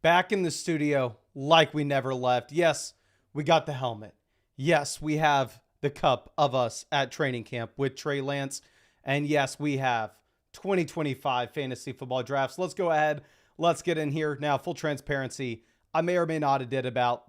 Back in the studio like we never left. Yes, we got the helmet. Yes, we have the cup of us at training camp with Trey Lance. And yes, we have 2025 fantasy football drafts. Let's go ahead. Let's get in here. Now, full transparency, I may or may not have did about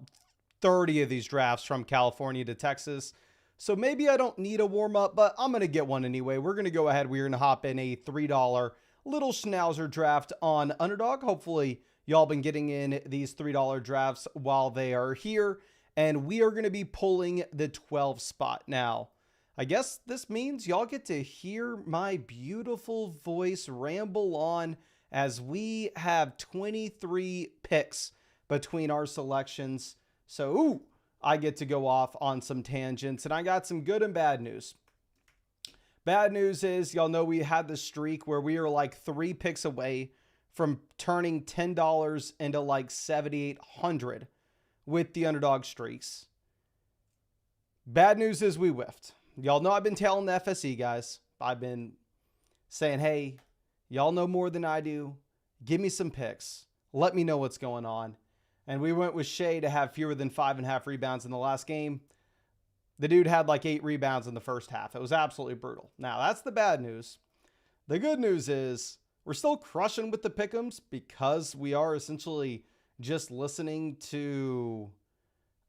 30 of these drafts from California to Texas. So maybe I don't need a warm up, but I'm going to get one anyway. We're going to go ahead. We're going to hop in a $3 little schnauzer draft on Underdog. Hopefully, y'all been getting in these $3 drafts while they are here. And we are going to be pulling the 12 spot. Now, I guess this means y'all get to hear my beautiful voice ramble on as we have 23 picks between our selections. So, I get to go off on some tangents, and I got some good and bad news. Bad news is, y'all know we had the streak where we were like 3 picks away from turning $10 into like 7,800 with the underdog streaks. Bad news is we whiffed. Y'all know I've been telling the FSE guys. I've been saying, hey, y'all know more than I do. Give me some picks. Let me know what's going on. And we went with Shea to have fewer than 5.5 rebounds in the last game. The dude had like 8 rebounds in the first half. It was absolutely brutal. Now, that's the bad news. The good news is we're still crushing with the pick'ems because we are essentially just listening to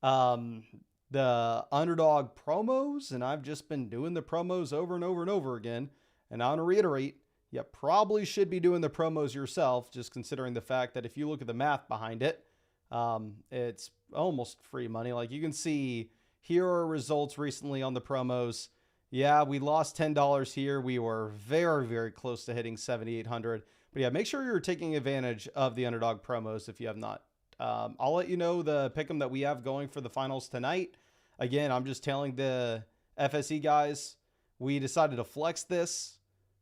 the underdog promos. And I've just been doing the promos over and over and over again. And I want to reiterate, you probably should be doing the promos yourself, just considering the fact that if you look at the math behind it, it's almost free money. Like you can see, here are results recently on the promos. Yeah, we lost $10 here. We were very, very close to hitting 7,800. But yeah, make sure you're taking advantage of the underdog promos if you have not. I'll let you know the pick'em that we have going for the finals tonight. Again, I'm just telling the FSE guys, we decided to flex this.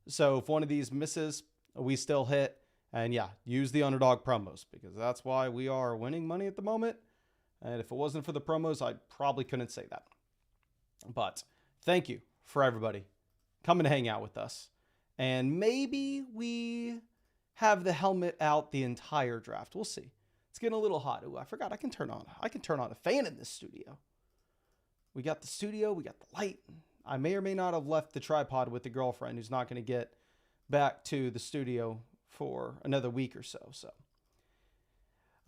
So if one of these misses, we still hit. And yeah, use the underdog promos because that's why we are winning money at the moment. And if it wasn't for the promos, I probably couldn't say that. But thank you for everybody coming to hang out with us. And maybe we have the helmet out the entire draft. We'll see. It's getting a little hot. Ooh, I forgot I can turn on a fan in this studio. We got the studio, we got the light. I may or may not have left the tripod with the girlfriend who's not going to get back to the studio for another week or so.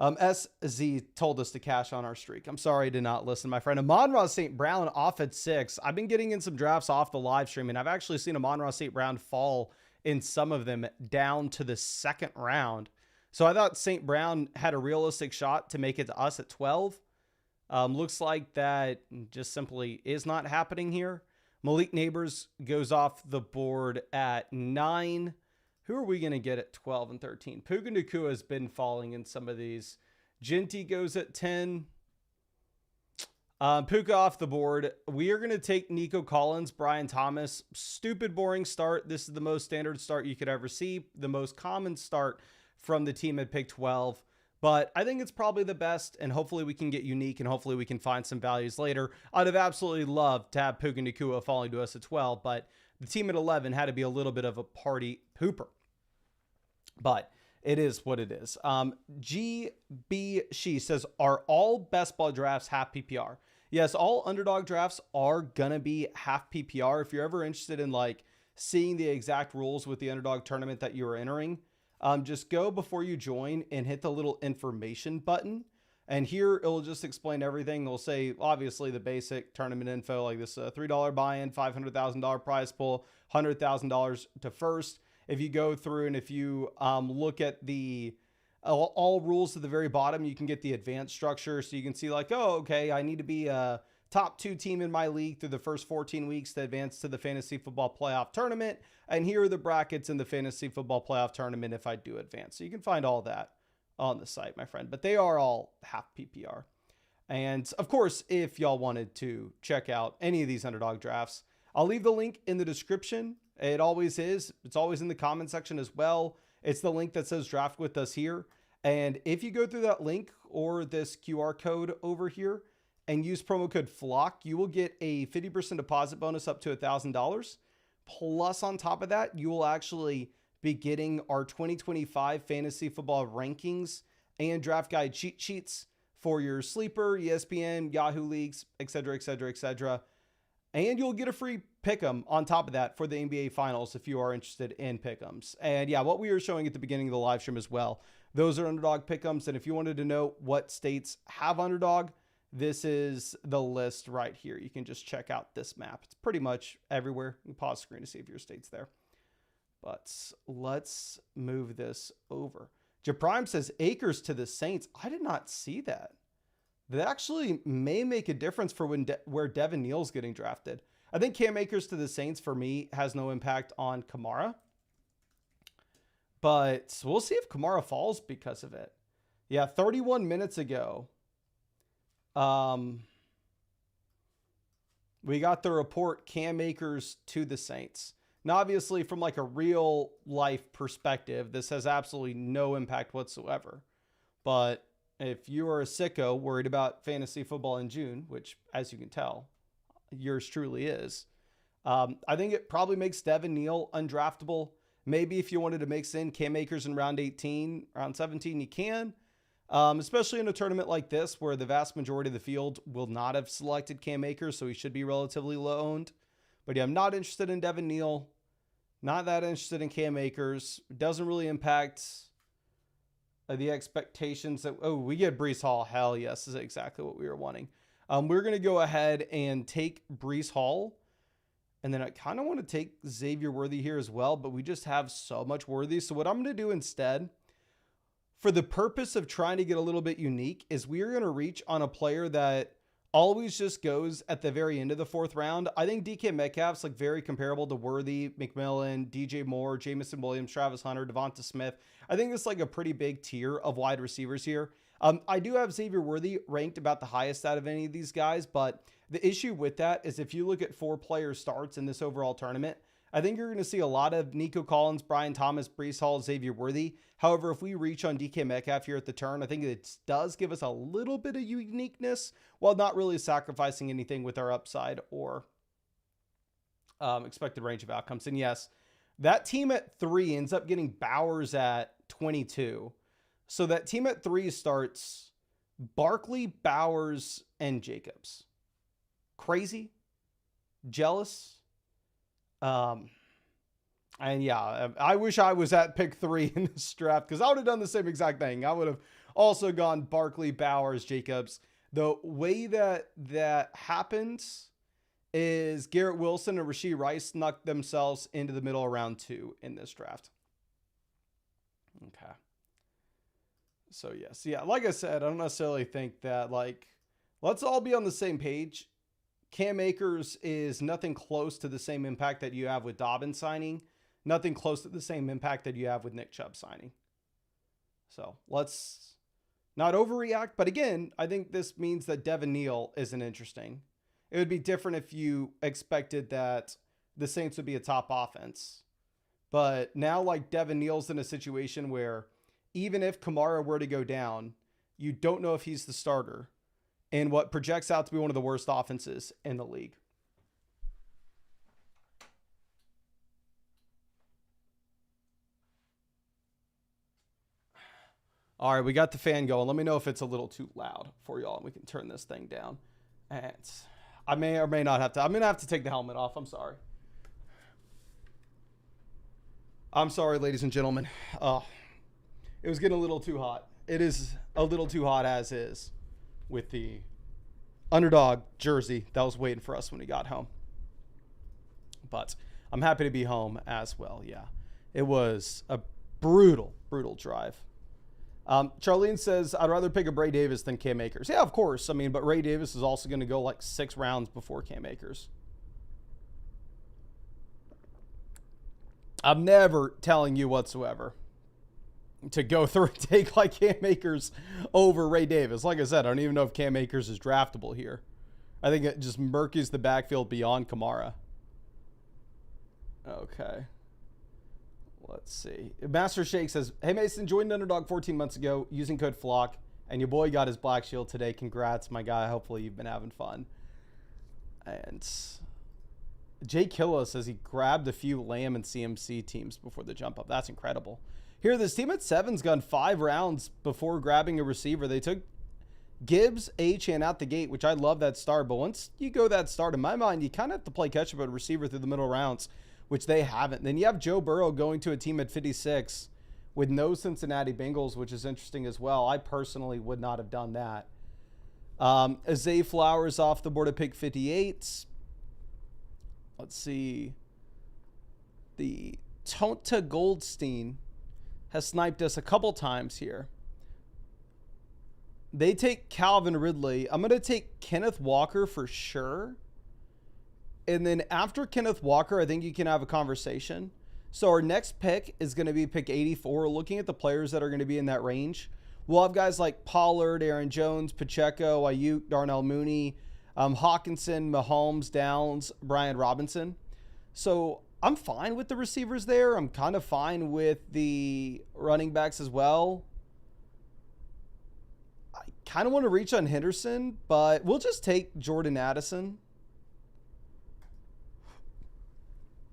SZ told us to cash on our streak. I'm sorry I did not listen, my friend. Amon-Ra St. Brown off at 6. I've been getting in some drafts off the live stream, and I've actually seen Amon-Ra St. Brown fall in some of them down to the second round. So I thought St. Brown had a realistic shot to make it to us at 12. Looks like that just simply is not happening here. Malik Neighbors goes off the board at 9. Who are we going to get at 12 and 13? Puka Nacua has been falling in some of these. Ginty goes at 10. Puka off the board. We are going to take Nico Collins, Brian Thomas. Stupid, boring start. This is the most standard start you could ever see. The most common start from the team at pick 12. But I think it's probably the best, and hopefully we can get unique, and hopefully we can find some values later. I'd have absolutely loved to have Puka Nacua falling to us at 12, but the team at 11 had to be a little bit of a party pooper. But it is what it is. GB She says, are all best ball drafts half PPR? Yes, all underdog drafts are going to be half PPR. If you're ever interested in like seeing the exact rules with the underdog tournament that you are entering, just go before you join and hit the little information button. And here it'll just explain everything. It'll say, obviously, the basic tournament info, like this $3 buy-in, $500,000 prize pool, $100,000 to first. If you go through and if you look at the all rules at the very bottom, you can get the advanced structure. So you can see like, oh, okay, I need to be a top 2 team in my league through the first 14 weeks to advance to the fantasy football playoff tournament. And here are the brackets in the fantasy football playoff tournament if I do advance. So you can find all that on the site, my friend, but they are all half PPR. And of course, if y'all wanted to check out any of these underdog drafts, I'll leave the link in the description. It always is. It's always in the comment section as well. It's the link that says draft with us here. And if you go through that link or this QR code over here and use promo code FLOCK, you will get a 50% deposit bonus up to $1,000. Plus on top of that, you will actually be getting our 2025 fantasy football rankings and draft guide cheat sheets for your sleeper, ESPN, Yahoo leagues, etc., etc., etc. And you'll get a free pick'em on top of that for the NBA Finals if you are interested in pick'ems. And yeah, what we were showing at the beginning of the live stream as well, those are Underdog pick'ems. And if you wanted to know what states have Underdog, this is the list right here. You can just check out this map. It's pretty much everywhere. You can pause screen to see if your state's there. But let's move this over. Japrime says Akers to the Saints. I did not see that. That actually may make a difference for where Devin Neal's getting drafted. I think Cam Akers to the Saints, for me, has no impact on Kamara. But we'll see if Kamara falls because of it. Yeah, 31 minutes ago, we got the report Cam Akers to the Saints. Now, obviously, from like a real life perspective, this has absolutely no impact whatsoever. But if you are a sicko worried about fantasy football in June, which, as you can tell, yours truly is, I think it probably makes Devin Neal undraftable. Maybe if you wanted to mix in Cam Akers in round 18, round 17, you can. Especially in a tournament like this where the vast majority of the field will not have selected Cam Akers, so he should be relatively low owned. But yeah, I'm not interested in Devin Neal. Not that interested in Cam Akers. Doesn't really impact the expectations that, oh, we get Breece Hall. Hell yes, this is exactly what we were wanting. We're going to go ahead and take Breece Hall. And then I kind of want to take Xavier Worthy here as well, but we just have so much Worthy. So what I'm going to do instead, for the purpose of trying to get a little bit unique, is we are going to reach on a player that always just goes at the very end of the fourth round. I think DK Metcalf's like very comparable to Worthy, McMillan, DJ Moore, Jamison Williams, Travis Hunter, Devonta Smith. I think it's like a pretty big tier of wide receivers here. I do have Xavier Worthy ranked about the highest out of any of these guys, but the issue with that is if you look at 4-player starts in this overall tournament, I think you're going to see a lot of Nico Collins, Brian Thomas, Breece Hall, Xavier Worthy. However, if we reach on DK Metcalf here at the turn, I think it does give us a little bit of uniqueness while not really sacrificing anything with our upside or expected range of outcomes. And yes, that team at 3 ends up getting Bowers at 22. So that team at 3 starts Barkley, Bowers, and Jacobs. Crazy? Jealous? And yeah, I wish I was at pick 3 in this draft because I would have done the same exact thing. I would have also gone Barkley, Bowers, Jacobs. The way that happens is Garrett Wilson and Rashee Rice snuck themselves into the middle of round 2 in this draft. Okay. So yes, yeah, like I said, I don't necessarily think that, like, let's all be on the same page. Cam Akers is nothing close to the same impact that you have with Dobbins signing. Nothing close to the same impact that you have with Nick Chubb signing. So let's not overreact. But again, I think this means that Devin Neal isn't interesting. It would be different if you expected that the Saints would be a top offense. But now, like, Devin Neal's in a situation where even if Kamara were to go down, you don't know if he's the starter in what projects out to be one of the worst offenses in the league. All right, we got the fan going. Let me know if it's a little too loud for y'all and we can turn this thing down. And I may or may not have to. I'm going to have to take the helmet off. I'm sorry. I'm sorry, ladies and gentlemen. It was getting a little too hot. It is a little too hot as is with the Underdog jersey that was waiting for us when we got home. But I'm happy to be home as well. Yeah, it was a brutal, brutal drive. Charlene says, I'd rather pick a Ray Davis than Cam Akers. Yeah, of course. I mean, but Ray Davis is also going to go like 6 rounds before Cam Akers. I'm never telling you whatsoever to go through and take like Cam Akers over Ray Davis. Like I said, I don't even know if Cam Akers is draftable here. I think it just murkies the backfield beyond Kamara. Okay. Let's see. Master Shake says, hey, Mason, joined Underdog 14 months ago using code FLOCK, and your boy got his Black Shield today. Congrats, my guy. Hopefully you've been having fun. And Jay Killa says he grabbed a few Lamb and CMC teams before the jump up. That's incredible. Here, this team at 7's gone 5 rounds before grabbing a receiver. They took Gibbs, Achane out the gate, which I love that start. But once you go that start, in my mind, you kind of have to play catch-up at receiver through the middle rounds, which they haven't. Then you have Joe Burrow going to a team at 56 with no Cincinnati Bengals, which is interesting as well. I personally would not have done that. Zay Flowers off the board at pick 58. Let's see. The Tonta Goldstein has sniped us a couple times here. They take Calvin Ridley. I'm going to take Kenneth Walker for sure. And then after Kenneth Walker, I think you can have a conversation. So our next pick is going to be pick 84. Looking at the players that are going to be in that range, we'll have guys like Pollard, Aaron Jones, Pacheco, Ayuk, Darnell Mooney, Hawkinson, Mahomes, Downs, Brian Robinson. So I'm fine with the receivers there. I'm kind of fine with the running backs as well. I kind of want to reach on Henderson, but we'll just take Jordan Addison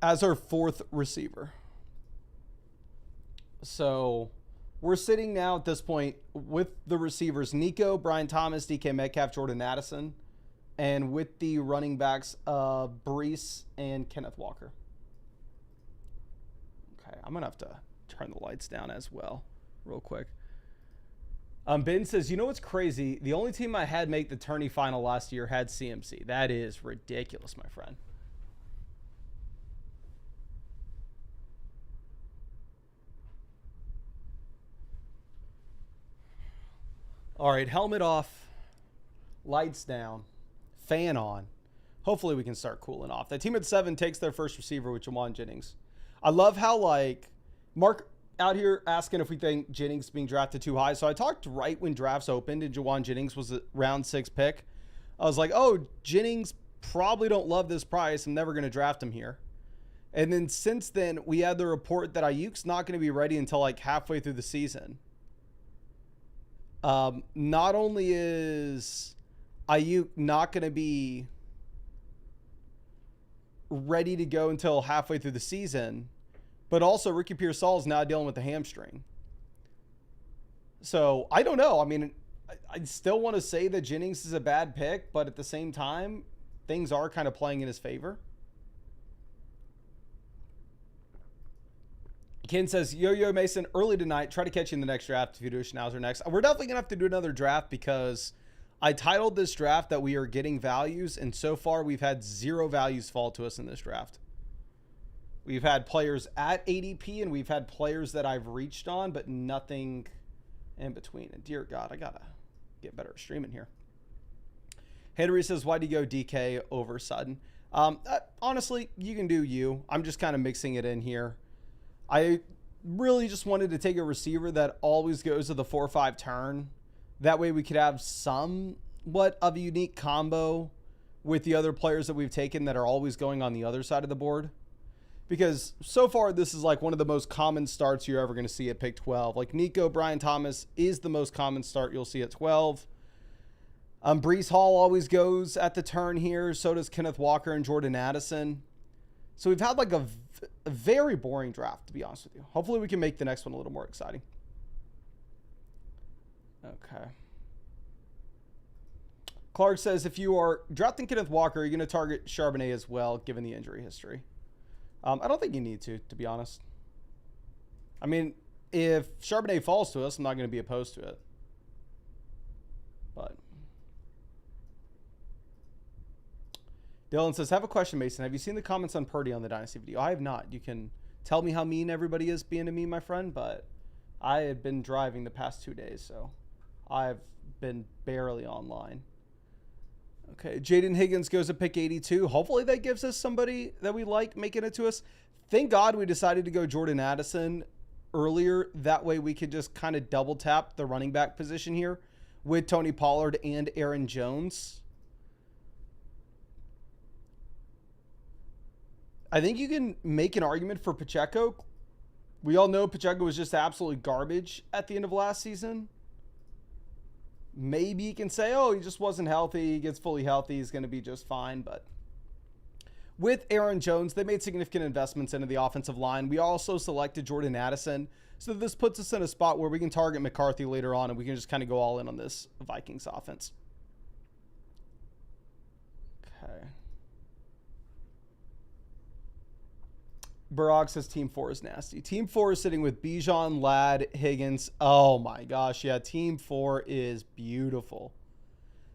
as our 4th receiver. So we're sitting now at this point with the receivers, Nico, Brian Thomas, DK Metcalf, Jordan Addison, and with the running backs, Brees and Kenneth Walker. Okay, I'm going to have to turn the lights down as well real quick. Ben says, you know what's crazy? The only team I had make the tourney final last year had CMC. That is ridiculous, my friend. All right, helmet off, lights down, fan on. Hopefully we can start cooling off. That team at 7 takes their first receiver with Jawan Jennings. I love how, like, Mark out here asking if we think Jennings being drafted too high. So I talked right when drafts opened and Jawan Jennings was a round 6 pick. I was like, oh, Jennings probably don't love this price. I'm never going to draft him here. And then since then, we had the report that Ayuk's not going to be ready until like halfway through the season. Not only is Ayuk not going to be ready to go until halfway through the season, but also Ricky Pearsall is now dealing with the hamstring. So I don't know. I mean, I still want to say that Jennings is a bad pick, but at the same time, things are kind of playing in his favor. Ken says, Yo-Yo Mason, early tonight, try to catch you in the next draft if you do a Schnauzer next. We're definitely going to have to do another draft because I titled this draft that we are getting values, and so far we've had 0 values fall to us in this draft. We've had players at ADP, and we've had players that I've reached on, but nothing in between. And dear God, I got to get better at streaming here. Henry says, why do you go DK over Sutton? Honestly, you can do you. I'm just kind of mixing it in here. I really just wanted to take a receiver that always goes to the 4-5 turn. That way we could have somewhat of a unique combo with the other players that we've taken that are always going on the other side of the board. Because so far, this is like one of the most common starts you're ever going to see at pick 12. Like Nico, Brian Thomas is the most common start you'll see at 12. Brees Hall always goes at the turn here. So does Kenneth Walker and Jordan Addison. So we've had like a very boring draft, to be honest with you. Hopefully we can make the next one a little more exciting. Okay. Clark says, if you are drafting Kenneth Walker, you're going to target Charbonnet as well, given the injury history. I don't think you need to be honest. I mean, if Charbonnet falls to us, I'm not going to be opposed to it. But Dylan says, have a question, Mason. Have you seen the comments on Purdy on the Dynasty video? I have not. You can tell me how mean everybody is being to me, my friend, but I have been driving the past 2 days, so I've been barely online. Okay, Jaden Higgins goes to pick 82. Hopefully that gives us somebody that we like making it to us. Thank God we decided to go Jordan Addison earlier. That way we could just kind of double tap the running back position here with Tony Pollard and Aaron Jones. I think you can make an argument for Pacheco. We all know Pacheco was just absolutely garbage at the end of last season. Maybe you can say, oh, he just wasn't healthy. He gets fully healthy. He's going to be just fine. But with Aaron Jones, they made significant investments into the offensive line. We also selected Jordan Addison. So this puts us in a spot where we can target McCarthy later on, and we can just kind of go all in on this Vikings offense. Okay. Barack says Team 4 is nasty. Team 4 is sitting with Bijan, Ladd, Higgins. Oh my gosh. Yeah, Team 4 is beautiful.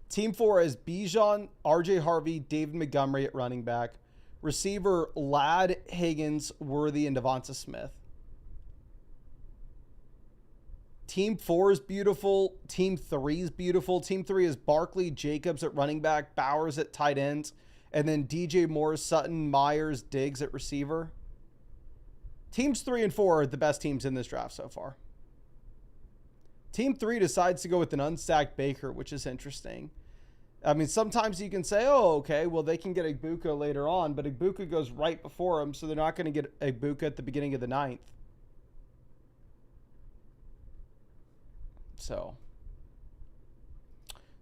Team 4 is Bijan, RJ Harvey, David Montgomery at running back. Receiver, Ladd, Higgins, Worthy, and Devonta Smith. Team 4 is beautiful. Team 3 is beautiful. Team 3 is Barkley, Jacobs at running back, Bowers at tight end, and then DJ Moore, Sutton, Myers, Diggs at receiver. Teams 3 and 4 are the best teams in this draft so far. Team 3 decides to go with an unstacked Baker, which is interesting. I mean, sometimes you can say, oh, okay, well, they can get Igbukah later on, but Igbukah goes right before him, so they're not going to get Igbukah at the beginning of the 9th. So,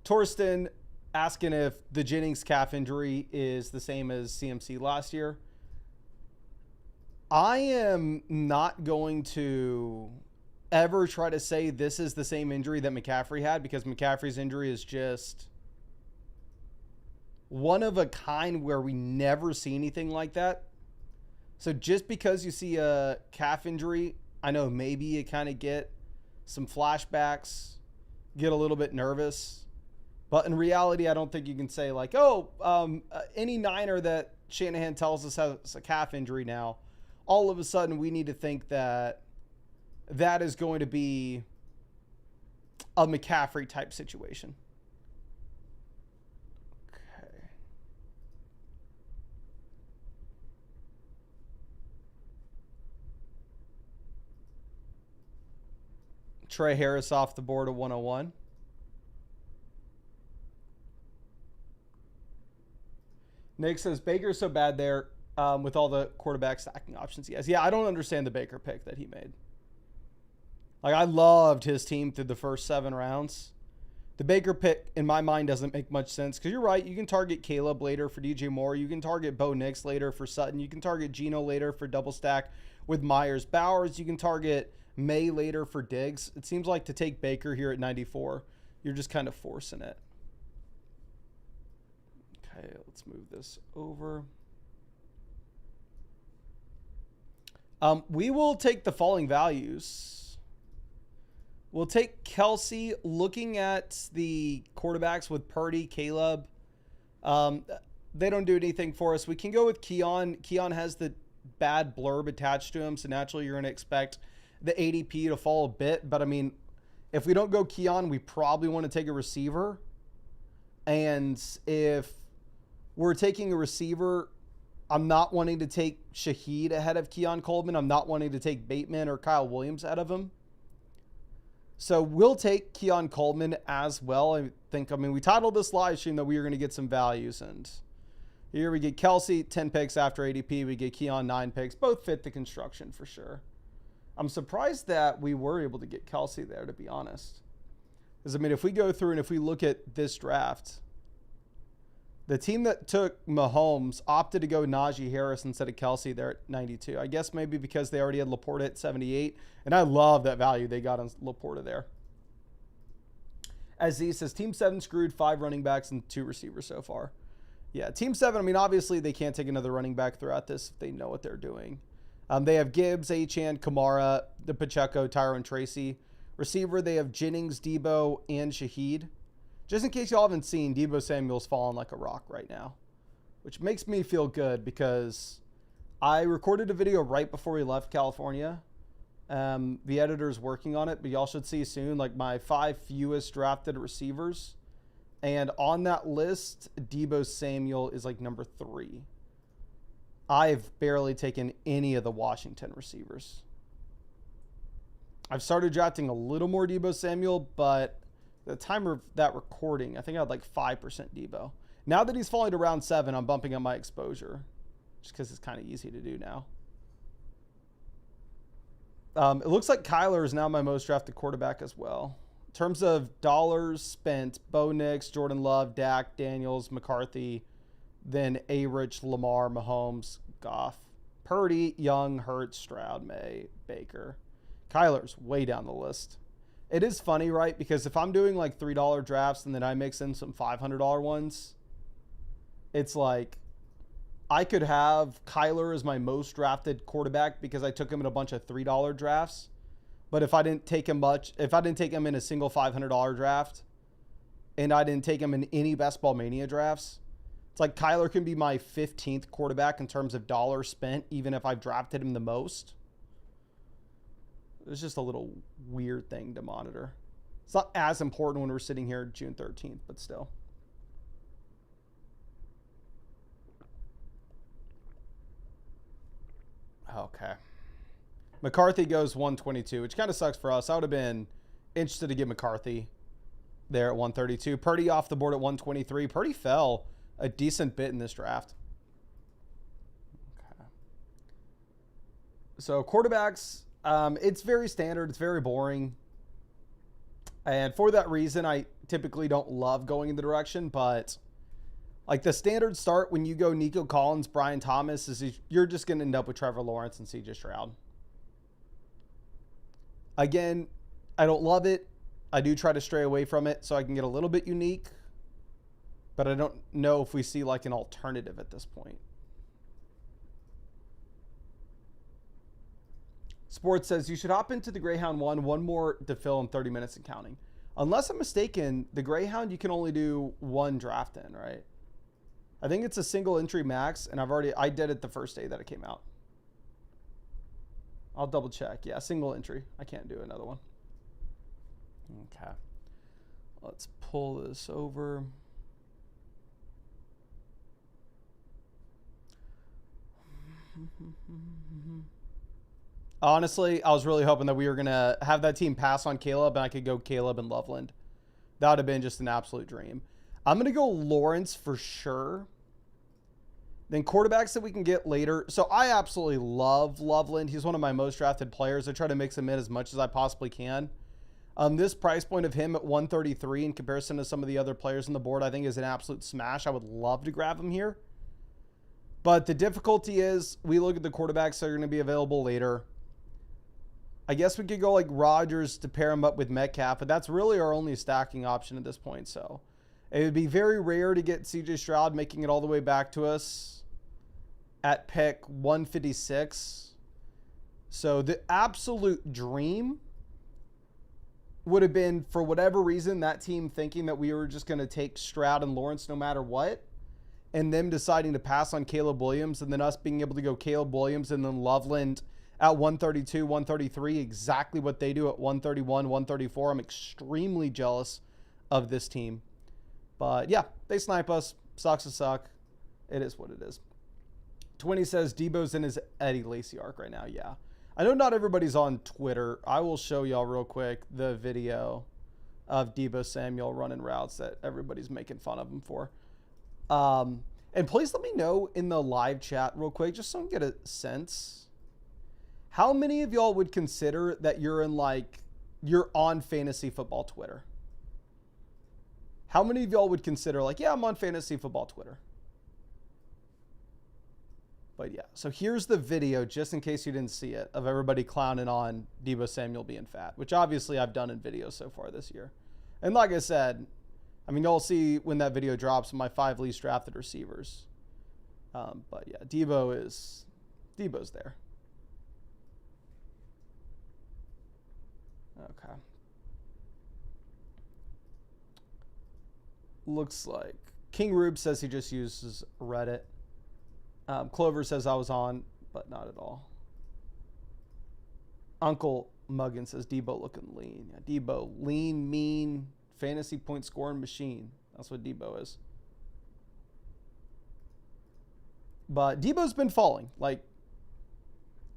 Torsten asking if the Jennings calf injury is the same as CMC last year. I am not going to ever try to say this is the same injury that McCaffrey had, because McCaffrey's injury is just one of a kind where we never see anything like that. So just because you see a calf injury, I know maybe you kind of get some flashbacks, get a little bit nervous. But in reality, I don't think you can say like, oh, any Niner that Shanahan tells us has a calf injury now, all of a sudden we need to think that that is going to be a McCaffrey type situation. Okay. Trey Harris off the board at 101. Nick says Baker's so bad there with all the quarterback stacking options he has. Yeah, I don't understand the Baker pick that he made. Like, I loved his team through the first 7 rounds. The Baker pick, in my mind, doesn't make much sense. Because you're right, you can target Caleb later for DJ Moore. You can target Bo Nix later for Sutton. You can target Geno later for double stack with Myers Bowers. You can target May later for Diggs. It seems like to take Baker here at 94, you're just kind of forcing it. Okay, let's move this over. We will take the following values. We'll take Kelsey. Looking at the quarterbacks with Purdy, Caleb, they don't do anything for us. We can go with Keon. Keon has the bad blurb attached to him, so naturally you're going to expect the ADP to fall a bit. But, I mean, if we don't go Keon, we probably want to take a receiver. And if we're taking a receiver, I'm not wanting to take Shaheed ahead of Keon Coleman. I'm not wanting to take Bateman or Kyle Williams ahead of him. So we'll take Keon Coleman as well. I mean, we titled this live stream that we were going to get some values. And here we get Kelsey, 10 picks after ADP. We get Keon, 9 picks. Both fit the construction for sure. I'm surprised that we were able to get Kelsey there, to be honest. Because, I mean, if we go through and if we look at this draft, the team that took Mahomes opted to go Najee Harris instead of Kelsey there at 92. I guess maybe because they already had Laporta at 78. And I love that value they got on Laporta there. As Z says, Team 7 screwed 5 running backs and 2 receivers so far. Yeah, Team 7, I mean, obviously they can't take another running back throughout this if they know what they're doing. They have Gibbs, Achane, Kamara, the Pacheco, Tyrone Tracy. Receiver, they have Jennings, Deebo, and Shaheed. Just in case y'all haven't seen, Deebo Samuel's falling like a rock right now, which makes me feel good because I recorded a video right before we left California. The editor's working on it, but y'all should see soon, like my 5 fewest drafted receivers. And on that list, Deebo Samuel is like number 3. I've barely taken any of the Washington receivers. I've started drafting a little more Deebo Samuel, but the time of that recording, I think I had like 5% Deebo. Now that he's falling to round 7, I'm bumping up my exposure just because it's kind of easy to do now. It looks like Kyler is now my most drafted quarterback as well. In terms of dollars spent, Bo Nix, Jordan Love, Dak, Daniels, McCarthy, then A-Rich, Lamar, Mahomes, Goff, Purdy, Young, Hurts, Stroud, May, Baker. Kyler's way down the list. It is funny, right? Because if I'm doing like $3 drafts and then I mix in some $500 ones, it's like I could have Kyler as my most drafted quarterback because I took him in a bunch of $3 drafts. But if I didn't take him in a single $500 draft and I didn't take him in any Best Ball Mania drafts, it's like Kyler can be my 15th quarterback in terms of dollars spent, even if I've drafted him the most. It's just a little weird thing to monitor. It's not as important when we're sitting here June 13th, but still. Okay. McCarthy goes 122, which kind of sucks for us. I would have been interested to get McCarthy there at 132. Purdy off the board at 123. Purdy fell a decent bit in this draft. Okay. So quarterbacks, it's very standard. It's very boring. And for that reason, I typically don't love going in the direction, but like the standard start when you go Nico Collins, Brian Thomas, is you're just going to end up with Trevor Lawrence and CJ Stroud. Again, I don't love it. I do try to stray away from it so I can get a little bit unique, but I don't know if we see like an alternative at this point. Sports says you should hop into the Greyhound one more to fill in 30 minutes and counting. Unless I'm mistaken, the Greyhound you can only do one draft in, right? I think it's a single entry max, and I did it the first day that it came out. I'll double check. Yeah, single entry. I can't do another one. Okay. Let's pull this over. Honestly, I was really hoping that we were going to have that team pass on Caleb and I could go Caleb and Loveland. That would have been just an absolute dream. I'm going to go Lawrence for sure. Then quarterbacks that we can get later. So I absolutely love Loveland. He's one of my most drafted players. I try to mix him in as much as I possibly can. This price point of him at 133 in comparison to some of the other players on the board, I think is an absolute smash. I would love to grab him here. But the difficulty is we look at the quarterbacks that are going to be available later. I guess we could go like Rodgers to pair him up with Metcalf, but that's really our only stacking option at this point. So it would be very rare to get CJ Stroud making it all the way back to us at pick 156. So the absolute dream would have been, for whatever reason, that team thinking that we were just going to take Stroud and Lawrence no matter what, and them deciding to pass on Caleb Williams, and then us being able to go Caleb Williams and then Loveland at 132, 133, exactly what they do at 131, 134. I'm extremely jealous of this team. But yeah, they snipe us. Sucks to suck. It is what it is. 20 says Deebo's in his Eddie Lacy arc right now. Yeah. I know not everybody's on Twitter. I will show y'all real quick the video of Deebo Samuel running routes that everybody's making fun of him for. And please let me know in the live chat real quick, just so I can get a sense. How many of y'all would consider that you're on fantasy football Twitter? How many of y'all would consider like, yeah, I'm on fantasy football Twitter? But yeah, so here's the video, just in case you didn't see it, of everybody clowning on Deebo Samuel being fat, which obviously I've done in videos so far this year. And like I said, I mean, you'll see when that video drops my 5 least drafted receivers. But yeah, Deebo's there. Okay. Looks like King Rube says he just uses Reddit. Clover says I was on, but not at all. Uncle Muggin says Deebo looking lean. Yeah, Deebo, lean, mean, fantasy point scoring machine. That's what Deebo is. But Deebo's been falling.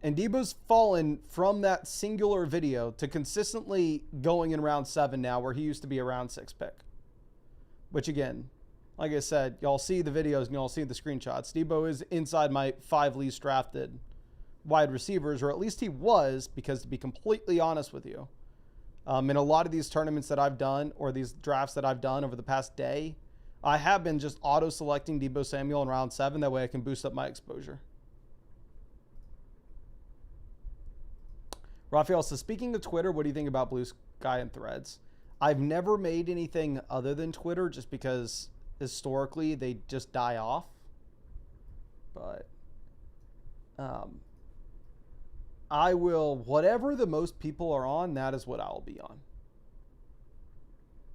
And Deebo's fallen from that singular video to consistently going in round 7 now, where he used to be a round 6 pick. Which again, like I said, y'all see the videos and y'all see the screenshots. Deebo is inside my 5 least drafted wide receivers, or at least he was, because to be completely honest with you, in a lot of these tournaments that I've done, or these drafts that I've done over the past day, I have been just auto-selecting Deebo Samuel in round 7. That way I can boost up my exposure. Raphael says, speaking of Twitter, what do you think about Blue Sky and Threads? I've never made anything other than Twitter just because historically they just die off. But I will, whatever the most people are on, that is what I will be on.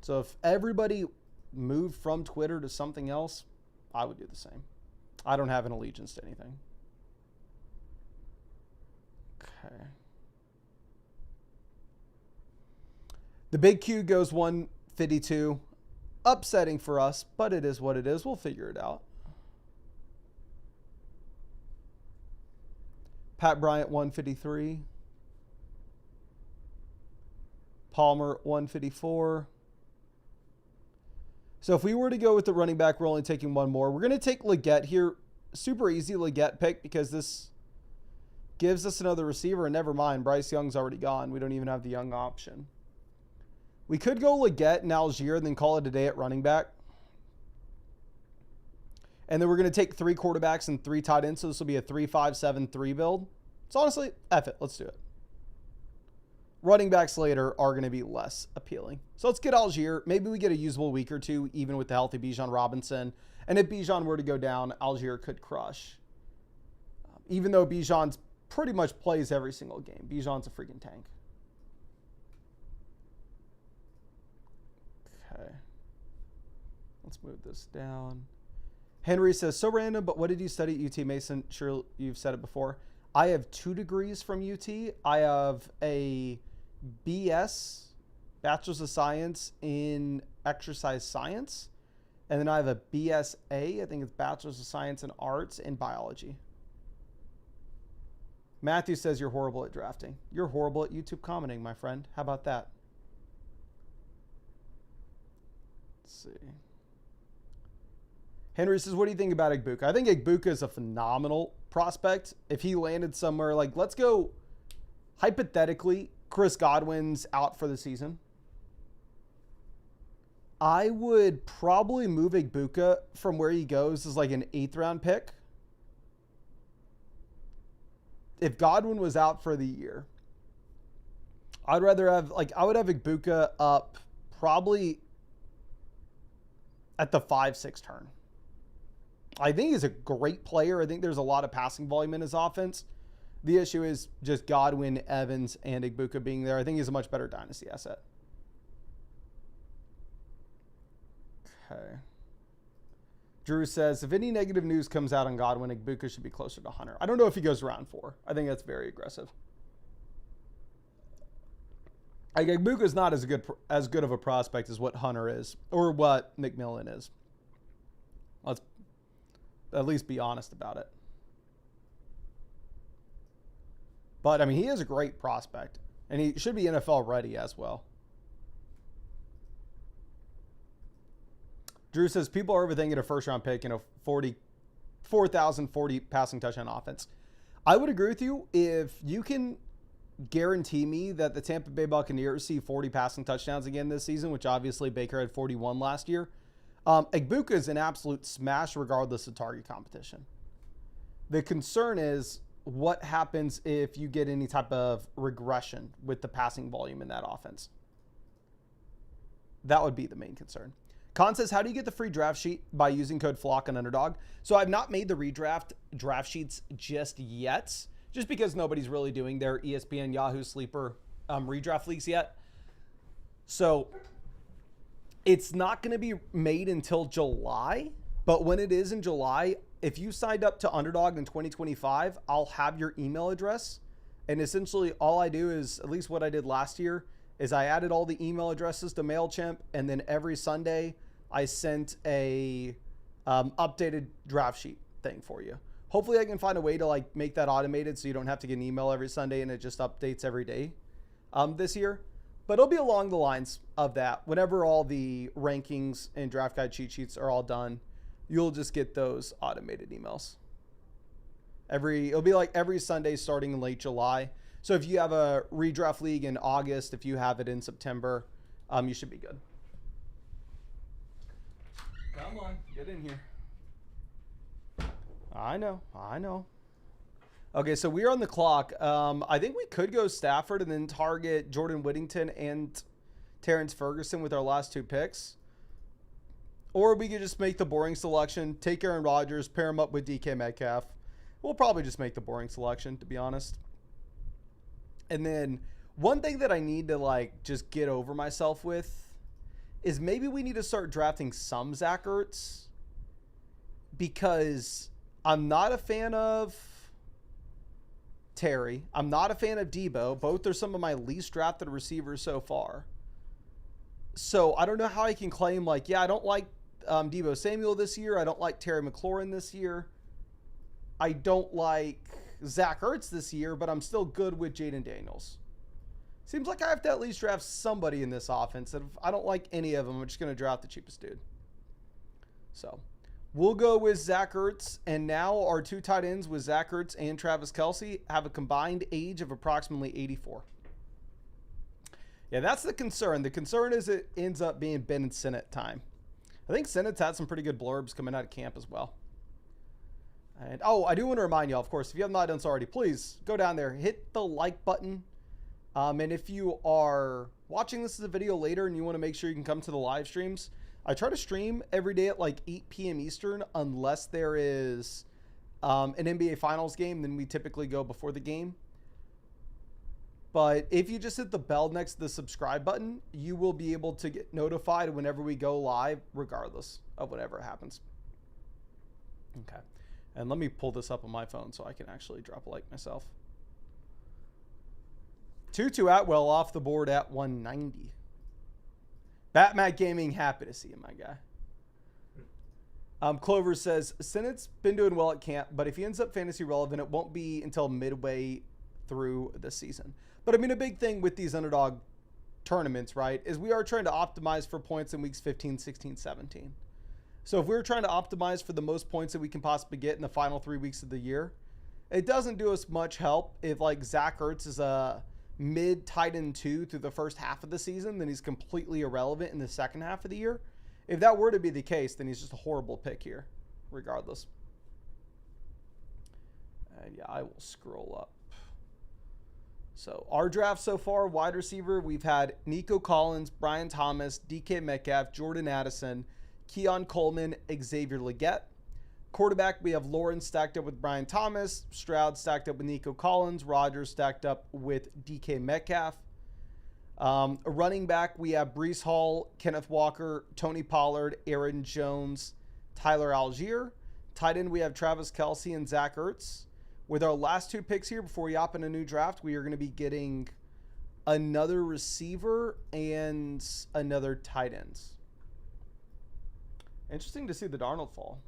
So if everybody moved from Twitter to something else, I would do the same. I don't have an allegiance to anything. Okay. The big Q goes 152. Upsetting for us, but it is what it is. We'll figure it out. Pat Bryant, 153. Palmer, 154. So if we were to go with the running back, we're only taking one more. We're going to take Leggett here. Super easy Leggett pick because this gives us another receiver. And never mind, Bryce Young's already gone. We don't even have the Young option. We could go Leggett and Algier and then call it a day at running back. And then we're going to take 3 quarterbacks and 3 tight ends. So this will be a 3-5-7-3 build. So honestly, F it. Let's do it. Running backs later are going to be less appealing. So let's get Algier. Maybe we get a usable week or two, even with the healthy Bijan Robinson. And if Bijan were to go down, Algier could crush. Even though Bijan's pretty much plays every single game. Bijan's a freaking tank. Okay. Let's move this down. Henry says, so random, but what did you study at UT Mason? Sure, you've said it before. I have 2 degrees from UT. I have a BS, Bachelor's of Science in Exercise Science. And then I have a BSA, I think it's Bachelor's of Science in Arts in Biology. Matthew says you're horrible at drafting. You're horrible at YouTube commenting, my friend. How about that? Let's see. Henry says, what do you think about Igbuka? I think Igbuka is a phenomenal prospect. If he landed somewhere, like, let's go, hypothetically, Chris Godwin's out for the season. I would probably move Igbuka from where he goes as like an 8th round pick. If Godwin was out for the year, I'd rather have, like, I would have Igbuka up probably at the 5-6 turn. I think he's a great player. I think there's a lot of passing volume in his offense. The issue is just Godwin, Evans, and Igbuka being there. I think he's a much better dynasty asset. Okay. Drew says, if any negative news comes out on Godwin, Igbuka should be closer to Hunter. I don't know if he goes round 4. I think that's very aggressive. Like, Igbuka is not as good of a prospect as what Hunter is or what McMillan is. Let's at least be honest about it. But, I mean, he is a great prospect. And he should be NFL ready as well. Drew says, people are overthinking a first-round pick in a 4,040 passing touchdown offense. I would agree with you if you can guarantee me that the Tampa Bay Buccaneers see 40 passing touchdowns again this season, which obviously Baker had 41 last year. Igbuka is an absolute smash regardless of target competition. The concern is what happens if you get any type of regression with the passing volume in that offense. That would be the main concern. Con says, how do you get the free draft sheet? By using code FLOCK on Underdog. So I've not made the redraft draft sheets just yet, just because nobody's really doing their ESPN, Yahoo Sleeper redraft leagues yet. So it's not going to be made until July, but when it is in July, if you signed up to Underdog in 2025, I'll have your email address. And essentially all I do is, at least what I did last year, is I added all the email addresses to MailChimp, and then every Sunday I sent a updated draft sheet thing for you. Hopefully I can find a way to like make that automated so you don't have to get an email every Sunday and it just updates every day this year. But it'll be along the lines of that. Whenever all the rankings and draft guide cheat sheets are all done, you'll just get those automated emails. It'll be like every Sunday starting in late July. So if you have a redraft league in August, if you have it in September, you should be good. Come on. Get in here. I know. Okay, so we are on the clock. I think we could go Stafford and then target Jordan Whittington and Terrence Ferguson with our last 2 picks. Or we could just make the boring selection, take Aaron Rodgers, pair him up with DK Metcalf. We'll probably just make the boring selection, to be honest. And then one thing that I need to just get over myself with is maybe we need to start drafting some Zach Ertz, because I'm not a fan of Terry. I'm not a fan of Deebo. Both are some of my least drafted receivers so far. So I don't know how I can claim I don't like Deebo Samuel this year. I don't like Terry McLaurin this year. I don't like Zach Ertz this year, but I'm still good with Jaden Daniels. Seems like I have to at least draft somebody in this offense. And if I don't like any of them, I'm just going to draft the cheapest dude. So we'll go with Zach Ertz. And now our 2 tight ends with Zach Ertz and Travis Kelce have a combined age of approximately 84. Yeah, that's the concern. The concern is it ends up being Ben and Sinnott time. I think Sinnott's had some pretty good blurbs coming out of camp as well. And I do want to remind y'all, of course, if you have not done so already, please go down there, hit the like button. And if you are watching this as a video later and you want to make sure you can come to the live streams, I try to stream every day at 8 p.m. Eastern, unless there is an NBA Finals game. Then we typically go before the game. But if you just hit the bell next to the subscribe button, you will be able to get notified whenever we go live, regardless of whatever happens. Okay. And let me pull this up on my phone so I can actually drop a like myself. Tutu Atwell off the board at 190. Batman Gaming, happy to see you, my guy. Clover says, Sinnott's been doing well at camp, but if he ends up fantasy relevant, it won't be until midway through the season. But I mean, a big thing with these underdog tournaments, right, is we are trying to optimize for points in weeks 15, 16, 17. So if we're trying to optimize for the most points that we can possibly get in the final 3 weeks of the year, it doesn't do us much help if Zach Ertz is a mid tight end 2 through the first half of the season, then he's completely irrelevant in the second half of the year. If that were to be the case, then he's just a horrible pick here, regardless. And yeah, I will scroll up. So our draft so far, wide receiver, we've had Nico Collins, Brian Thomas, DK Metcalf, Jordan Addison, Keon Coleman, Xavier Legette. Quarterback, we have Lawrence stacked up with Brian Thomas, Stroud stacked up with Nico Collins, Rodgers stacked up with DK Metcalf. Running back, we have Breece Hall, Kenneth Walker, Tony Pollard, Aaron Jones, Tyler Algier. Tight end, we have Travis Kelce and Zach Ertz. With our last 2 picks here, before we hop in a new draft, we are going to be getting another receiver and another tight end. Interesting to see the Darnold fall.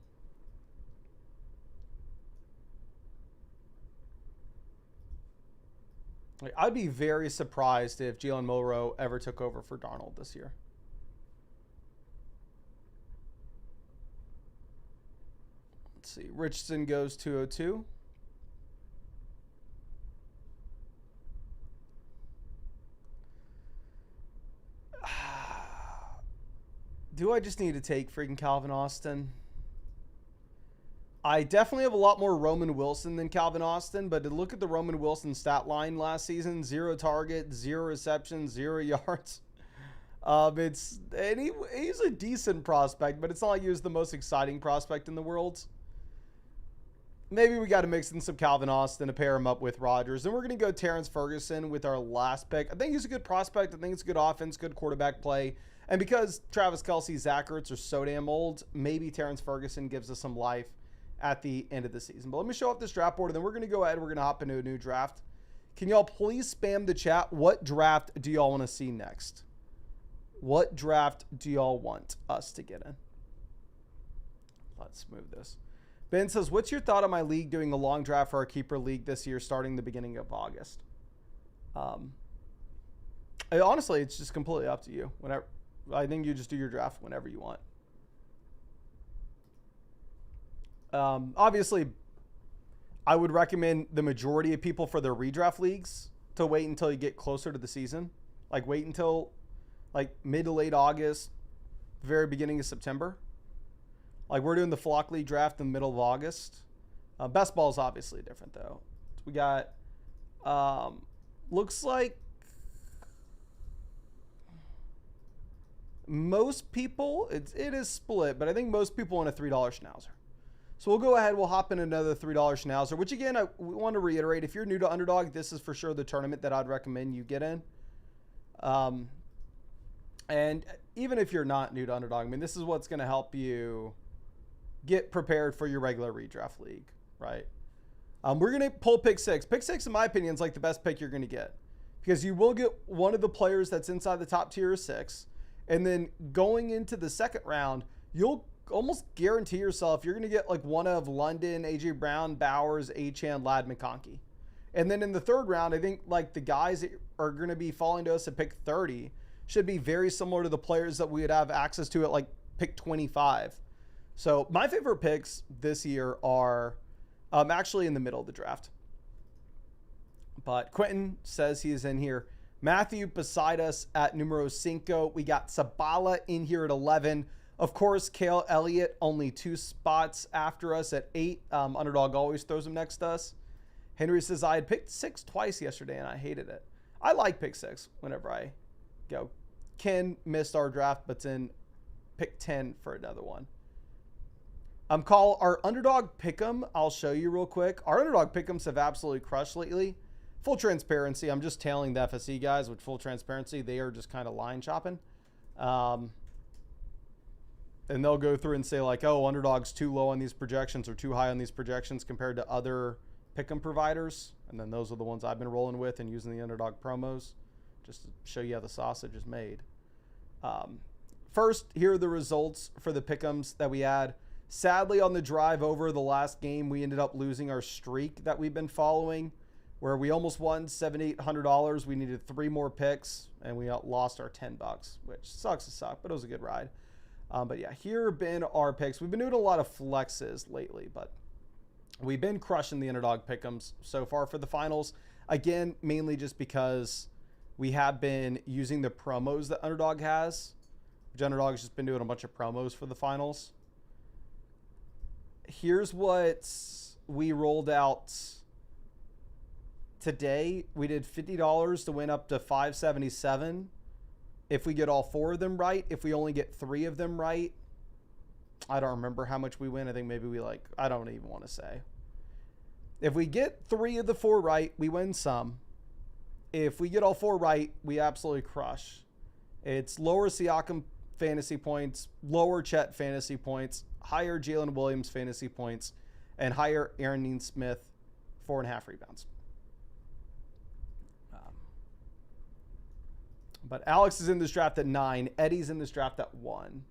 I'd be very surprised if Jalen Milroe ever took over for Darnold this year. Let's see. Richardson goes 202. Do I just need to take freaking Calvin Austin? I definitely have a lot more Roman Wilson than Calvin Austin, but to look at the Roman Wilson stat line last season, 0 targets, 0 receptions, 0 yards. He's a decent prospect, but it's not like he was the most exciting prospect in the world. Maybe we got to mix in some Calvin Austin to pair him up with Rodgers. And we're going to go Terrence Ferguson with our last pick. I think he's a good prospect. I think it's a good offense, good quarterback play. And because Travis Kelce, Zach Ertz are so damn old, maybe Terrence Ferguson gives us some life at the end of the season. But let me show off this draft board, and then we're going to go ahead and we're going to hop into a new draft. Can y'all please spam the chat? What draft do y'all want to see next? What draft do y'all want us to get in? Let's move this. Ben says, what's your thought on my league doing a long draft for our keeper league this year starting the beginning of August? Honestly, it's just completely up to you. Whenever, I think you just do your draft whenever you want. Obviously, I would recommend the majority of people for their redraft leagues to wait until you get closer to the season. Like wait until like mid to late August, very beginning of September. Like we're doing the Flock League draft in the middle of August. Best ball is obviously different though. So we got, looks like most people, it is split, but I think most people want a $3 Schnauzer. So we'll go ahead, we'll hop in another $3 Schnauzer, which again, we want to reiterate, if you're new to Underdog, this is for sure the tournament that I'd recommend you get in. And even if you're not new to Underdog, I mean, this is what's going to help you get prepared for your regular redraft league, right? We're going to pull pick six. Pick six, in my opinion, is like the best pick you're going to get because you will get one of the players that's inside the top tier of 6. And then going into the second round, you'll almost guarantee yourself you're going to get like one of London, AJ Brown, Bowers, Achane, Ladd, McConkey. And then in the third round, I think like the guys that are going to be falling to us at pick 30 should be very similar to the players that we would have access to at like pick 25. So my favorite picks this year are actually in the middle of the draft. But Quentin says he is in here. Matthew beside us at numero 5. We got Sabala in here at 11. Of course, Cale Elliott only 2 spots after us at 8. Underdog always throws him next to us. Henry says, I had picked 6 twice yesterday and I hated it. I like pick 6 whenever I go. Ken missed our draft, but's in pick 10 for another one. Call our Underdog Pick'em. I'll show you real quick. Our Underdog Pick'ems have absolutely crushed lately. Full transparency, I'm just tailing the FSC guys with full transparency. They are just kind of line chopping. And they'll go through and say like, oh, Underdog's too low on these projections or too high on these projections compared to other Pick'em providers. And then those are the ones I've been rolling with and using the Underdog promos just to show you how the sausage is made. First, here are the results for the Pick'ems that we had. Sadly, on the drive over the last game, we ended up losing our streak that we've been following, where we almost won $700-800. We needed 3 more picks, and we lost our $10, which sucks to suck, but it was a good ride. But yeah, here have been our picks. We've been doing a lot of flexes lately, but we've been crushing the Underdog Pick'ems so far for the finals. Again, mainly just because we have been using the promos that Underdog has, which Underdog has just been doing a bunch of promos for the finals. Here's what we rolled out today. We did $50 to win up to $577. If we get all 4 of them right, if we only get 3 of them right, I don't remember how much we win. I think maybe we I don't even want to say. If we get 3 of the 4 right, we win some. If we get all 4 right, we absolutely crush. It's lower Siakam fantasy points, lower Chet fantasy points, higher Jalen Williams fantasy points, and higher Aaron Neesmith 4.5 rebounds. But Alex is in this draft at 9. Eddie's in this draft at 1.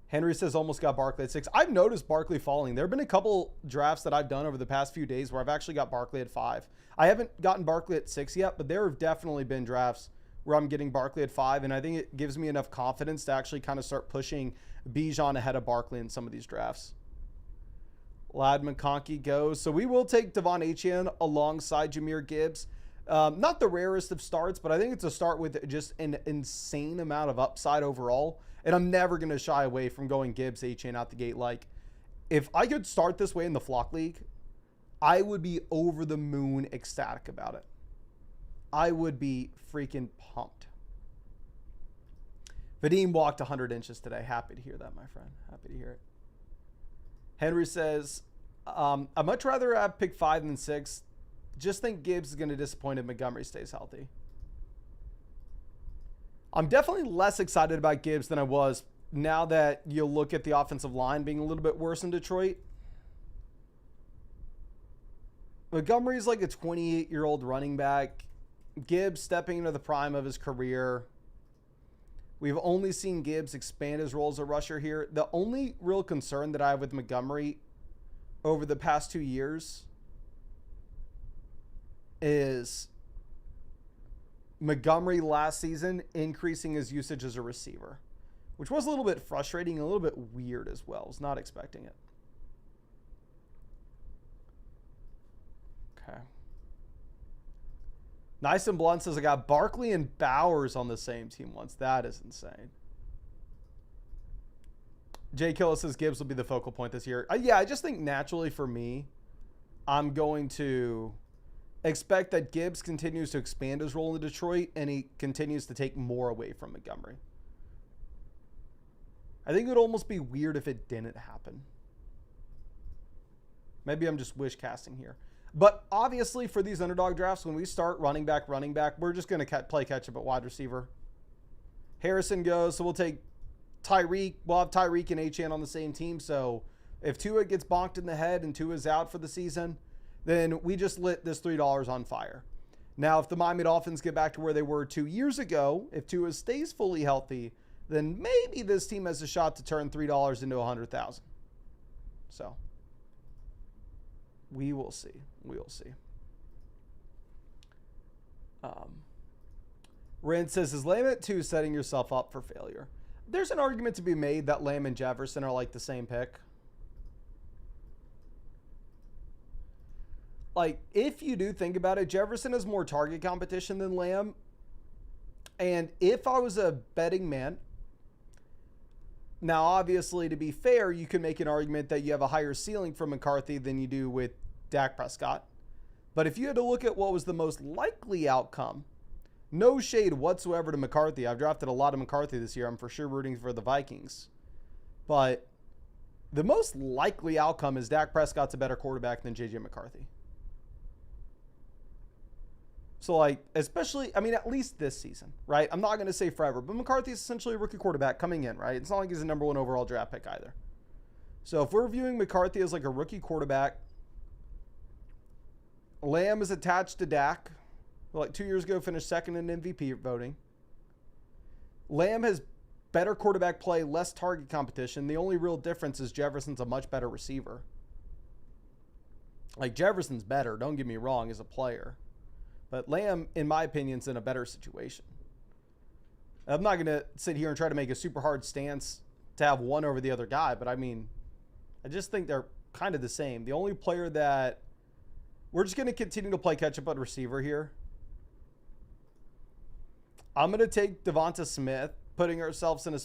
Henry says almost got Barkley at 6. I've noticed Barkley falling. There have been a couple drafts that I've done over the past few days where I've actually got Barkley at 5. I haven't gotten Barkley at 6 yet, but there have definitely been drafts where I'm getting Barkley at 5, and I think it gives me enough confidence to actually kind of start pushing Bijan ahead of Barkley in some of these drafts. Ladd McConkey goes. So we will take Devon Achane alongside Jahmyr Gibbs. Not the rarest of starts, but I think it's a start with just an insane amount of upside overall. And I'm never going to shy away from going Gibbs, Achane out the gate. Like, if I could start this way in the Flock League, I would be over the moon ecstatic about it. I would be freaking pumped. Vadim walked 100 inches today. Happy to hear that, my friend. Happy to hear it. Henry says, I'd much rather have pick 5 than 6. Just think Gibbs is going to disappoint if Montgomery stays healthy. I'm definitely less excited about Gibbs than I was now that you look at the offensive line being a little bit worse in Detroit. Montgomery's like a 28-year-old running back. Gibbs stepping into the prime of his career. We've only seen Gibbs expand his role as a rusher here. The only real concern that I have with Montgomery over the past 2 years is Montgomery last season increasing his usage as a receiver, which was a little bit frustrating, a little bit weird as well. I was not expecting it. Okay. Nice and Blunt says I got Barkley and Bowers on the same team once. That is insane. Jay Killa says Gibbs will be the focal point this year. Yeah, I just think naturally for me, I'm going to expect that Gibbs continues to expand his role in Detroit and he continues to take more away from Montgomery. I think it would almost be weird if it didn't happen. Maybe I'm just wish casting here. But obviously for these underdog drafts, when we start running back, we're just going to play catch up at wide receiver. Harrison goes, so we'll take Tyreek. We'll have Tyreek and Achane on the same team. So if Tua gets bonked in the head and Tua's out for the season, then we just lit this $3 on fire. Now, if the Miami Dolphins get back to where they were 2 years ago, if Tua stays fully healthy, then maybe this team has a shot to turn $3 into $100,000. So we will see. We will see. Rand says, is Lamb at 2 setting yourself up for failure? There's an argument to be made that Lamb and Jefferson are like the same pick. Like, if you do think about it, Jefferson has more target competition than Lamb. And if I was a betting man, now obviously to be fair, you can make an argument that you have a higher ceiling for McCarthy than you do with Dak Prescott. But if you had to look at what was the most likely outcome, no shade whatsoever to McCarthy. I've drafted a lot of McCarthy this year. I'm for sure rooting for the Vikings. But the most likely outcome is Dak Prescott's a better quarterback than J.J. McCarthy. So, like, especially, I mean, at least this season, right? I'm not going to say forever, but McCarthy's essentially a rookie quarterback coming in, right? It's not like he's a number 1 overall draft pick either. So, if we're viewing McCarthy as like a rookie quarterback, Lamb is attached to Dak. Like 2 years ago, finished second in MVP voting. Lamb has better quarterback play, less target competition. The only real difference is Jefferson's a much better receiver. Like, Jefferson's better, don't get me wrong, as a player. But Lamb, in my opinion, is in a better situation. I'm not going to sit here and try to make a super hard stance to have one over the other guy, but I mean, I just think they're kind of the same. The only player that we're just going to continue to play catch up at receiver here. I'm going to take Devonta Smith, putting ourselves in a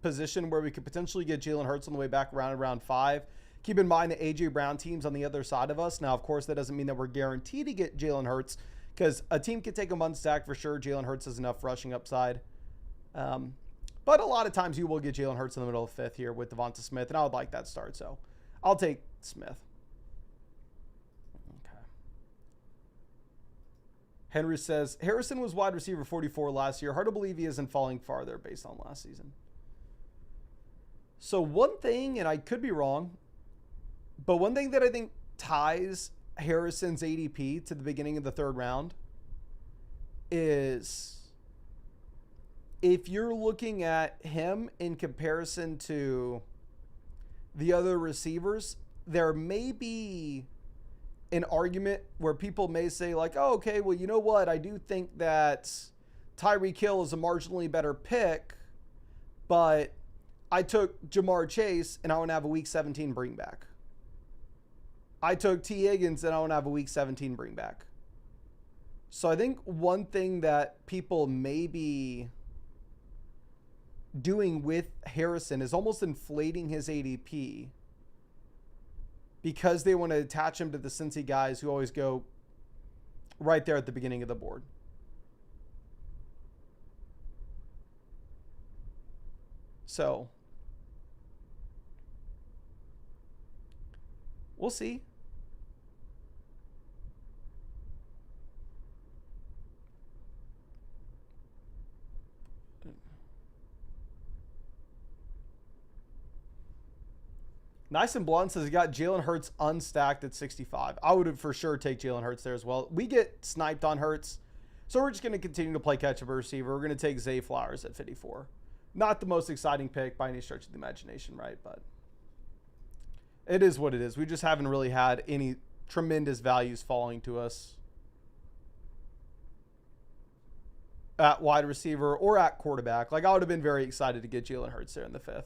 position where we could potentially get Jalen Hurts on the way back around round 5. Keep in mind the A.J. Brown team's on the other side of us. Now, of course, that doesn't mean that we're guaranteed to get Jalen Hurts because a team could take him unstacked for sure. Jalen Hurts has enough rushing upside. But a lot of times you will get Jalen Hurts in the middle of the 5th here with Devonta Smith, and I would like that start. So I'll take Smith. Henry says, Harrison was wide receiver 44 last year. Hard to believe he isn't falling farther based on last season. So one thing, and I could be wrong, but one thing that I think ties Harrison's ADP to the beginning of the 3rd round is if you're looking at him in comparison to the other receivers, there may be an argument where people may say like, oh, okay, well, you know what? I do think that Tyreek Hill is a marginally better pick, but I took Jamar Chase and I want to have a week 17 bring back. I took T. Higgins and I want to have a week 17 bring back. So I think one thing that people may be doing with Harrison is almost inflating his ADP because they want to attach him to the Cincy guys who always go right there at the beginning of the board. So we'll see. Nice and Blunt says he got Jalen Hurts unstacked at 65. I would for sure take Jalen Hurts there as well. We get sniped on Hurts, so we're just going to continue to play catch-up receiver. We're going to take Zay Flowers at 54. Not the most exciting pick by any stretch of the imagination, right? But it is what it is. We just haven't really had any tremendous values falling to us at wide receiver or at quarterback. Like, I would have been very excited to get Jalen Hurts there in the 5th.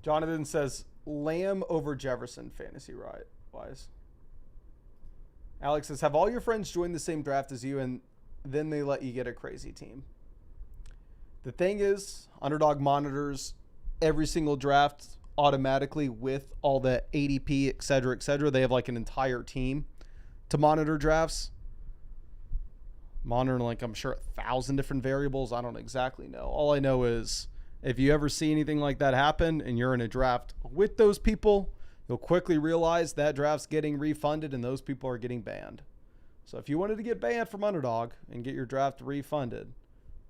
Jonathan says, Lamb over Jefferson fantasy wise. Alex says, have all your friends join the same draft as you, and then they let you get a crazy team. The thing is, Underdog monitors every single draft automatically with all the ADP, et cetera, et cetera. They have like an entire team to monitor drafts. Monitor, like, I'm sure 1,000 different variables. I don't exactly know. All I know is if you ever see anything like that happen and you're in a draft with those people, you'll quickly realize that draft's getting refunded and those people are getting banned. So if you wanted to get banned from Underdog and get your draft refunded,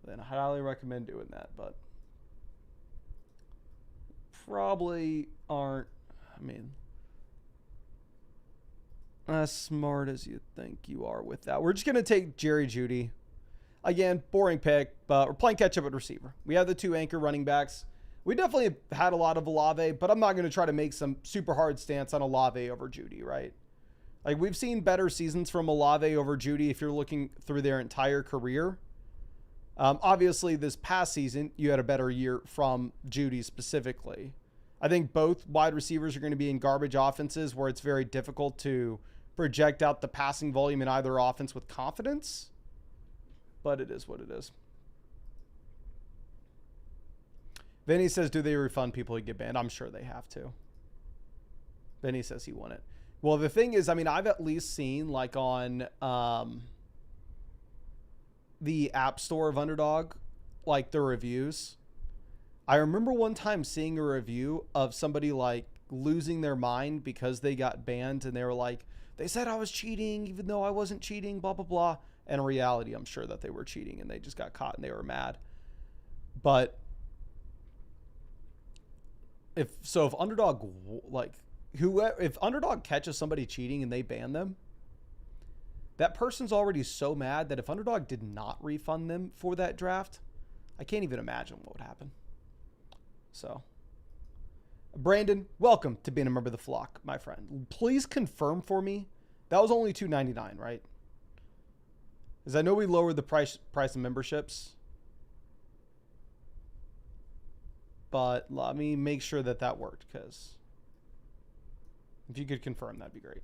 then I highly recommend doing that. But probably aren't, as smart as you think you are with that. We're just going to take Jerry Jeudy. Again, boring pick, but we're playing catch-up at receiver. We have the 2 anchor running backs. We definitely had a lot of Olave, but I'm not going to try to make some super hard stance on Olave over Jeudy, right? Like, we've seen better seasons from Olave over Jeudy if you're looking through their entire career. Obviously, this past season, you had a better year from Jeudy specifically. I think both wide receivers are going to be in garbage offenses where it's very difficult to project out the passing volume in either offense with confidence. But it is what it is. Vinny says, do they refund people who get banned? I'm sure they have to. Vinny says he won it. Well, the thing is, I've at least seen, like, on the App Store of Underdog, like, the reviews. I remember one time seeing a review of somebody, like, losing their mind because they got banned, and they were like, they said I was cheating even though I wasn't cheating, blah, blah, blah. And in reality, I'm sure that they were cheating and they just got caught and they were mad. But if Underdog, like, if Underdog catches somebody cheating and they ban them, that person's already so mad that if Underdog did not refund them for that draft, I can't even imagine what would happen. So, Brandon, welcome to being a member of the flock, my friend. Please confirm for me. That was only $2.99, right? Because I know we lowered the price of memberships. But let me make sure that worked, because if you could confirm, that'd be great.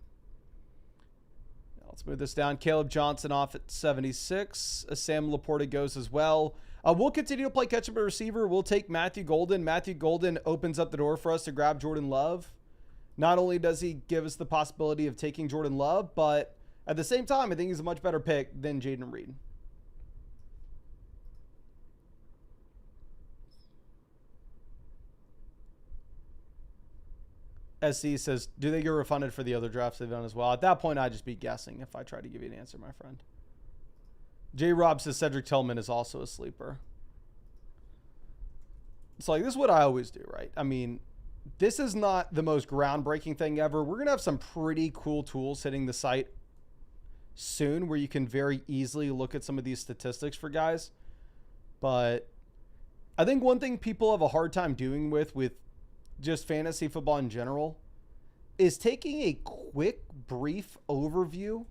Now let's move this down. Caleb Johnson off at 76. Sam Laporta goes as well. We'll continue to play catch-up at receiver. We'll take Matthew Golden. Matthew Golden opens up the door for us to grab Jordan Love. Not only does he give us the possibility of taking Jordan Love, but at the same time, I think he's a much better pick than Jaden Reed. SC says, do they get refunded for the other drafts they've done as well? At that point, I'd just be guessing if I tried to give you an answer, my friend. J. Rob says Cedric Tillman is also a sleeper. It's like, this is what I always do, right? This is not the most groundbreaking thing ever. We're going to have some pretty cool tools hitting the site soon where you can very easily look at some of these statistics for guys. But I think one thing people have a hard time doing with just fantasy football in general is taking a quick, brief overview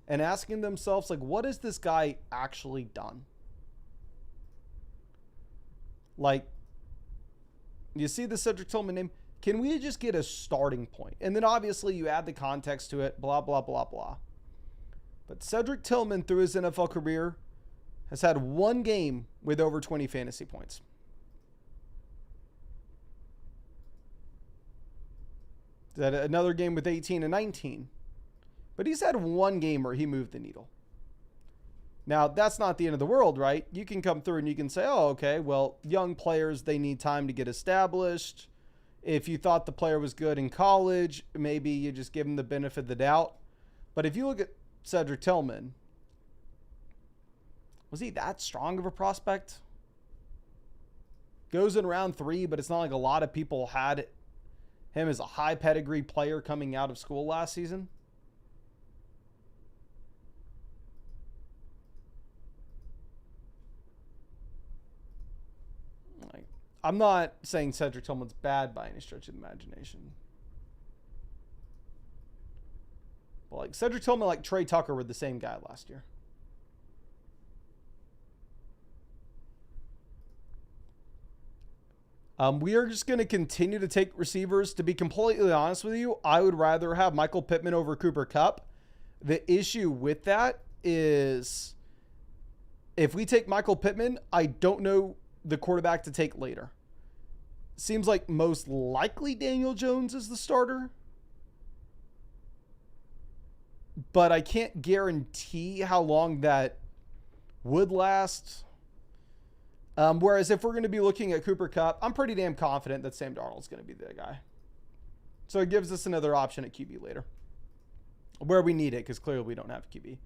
and asking themselves, like, what has this guy actually done? Like, you see the Cedric Tillman name? Can we just get a starting point? And then obviously you add the context to it, blah, blah, blah, blah. But Cedric Tillman, through his NFL career, has had one game with over 20 fantasy points. That another game with 18 and 19. But he's had one game where he moved the needle. Now, that's not the end of the world, right? You can come through and you can say, oh, okay, well, young players, they need time to get established. If you thought the player was good in college, maybe you just give him the benefit of the doubt. But if you look at Cedric Tillman, was he that strong of a prospect? Goes in round 3, but it's not like a lot of people had him as a high pedigree player coming out of school last season. I'm not saying Cedric Tillman's bad by any stretch of the imagination. But like Cedric Tillman, like Trey Tucker were the same guy last year. We are just going to continue to take receivers. To be completely honest with you, I would rather have Michael Pittman over Cooper Kupp. The issue with that is if we take Michael Pittman, I don't know the quarterback to take later. Seems like most likely Daniel Jones is the starter, but I can't guarantee how long that would last. Whereas if we're going to be looking at Cooper Kupp, I'm pretty damn confident that Sam Darnold's going to be the guy. So it gives us another option at QB later, where we need it, because clearly we don't have QB.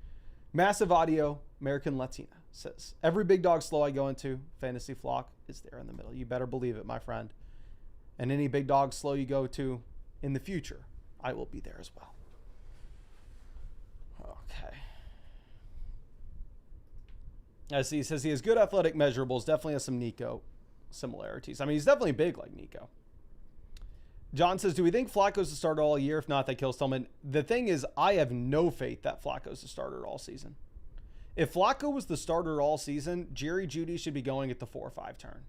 Massive Audio, American Latina, says, every big dog slow I go into, Fantasy Flock is there in the middle. You better believe it, my friend. And any big dog slow you go to in the future, I will be there as well. Okay. As he says, he has good athletic measurables, definitely has some Nico similarities. I mean, he's definitely big like Nico. John says, do we think Flacco's the starter all year? If not, that kills Tillman. The thing is, I have no faith that Flacco's the starter all season. If Flacco was the starter all season, Jerry Jeudy should be going at the 4 or 5 turn.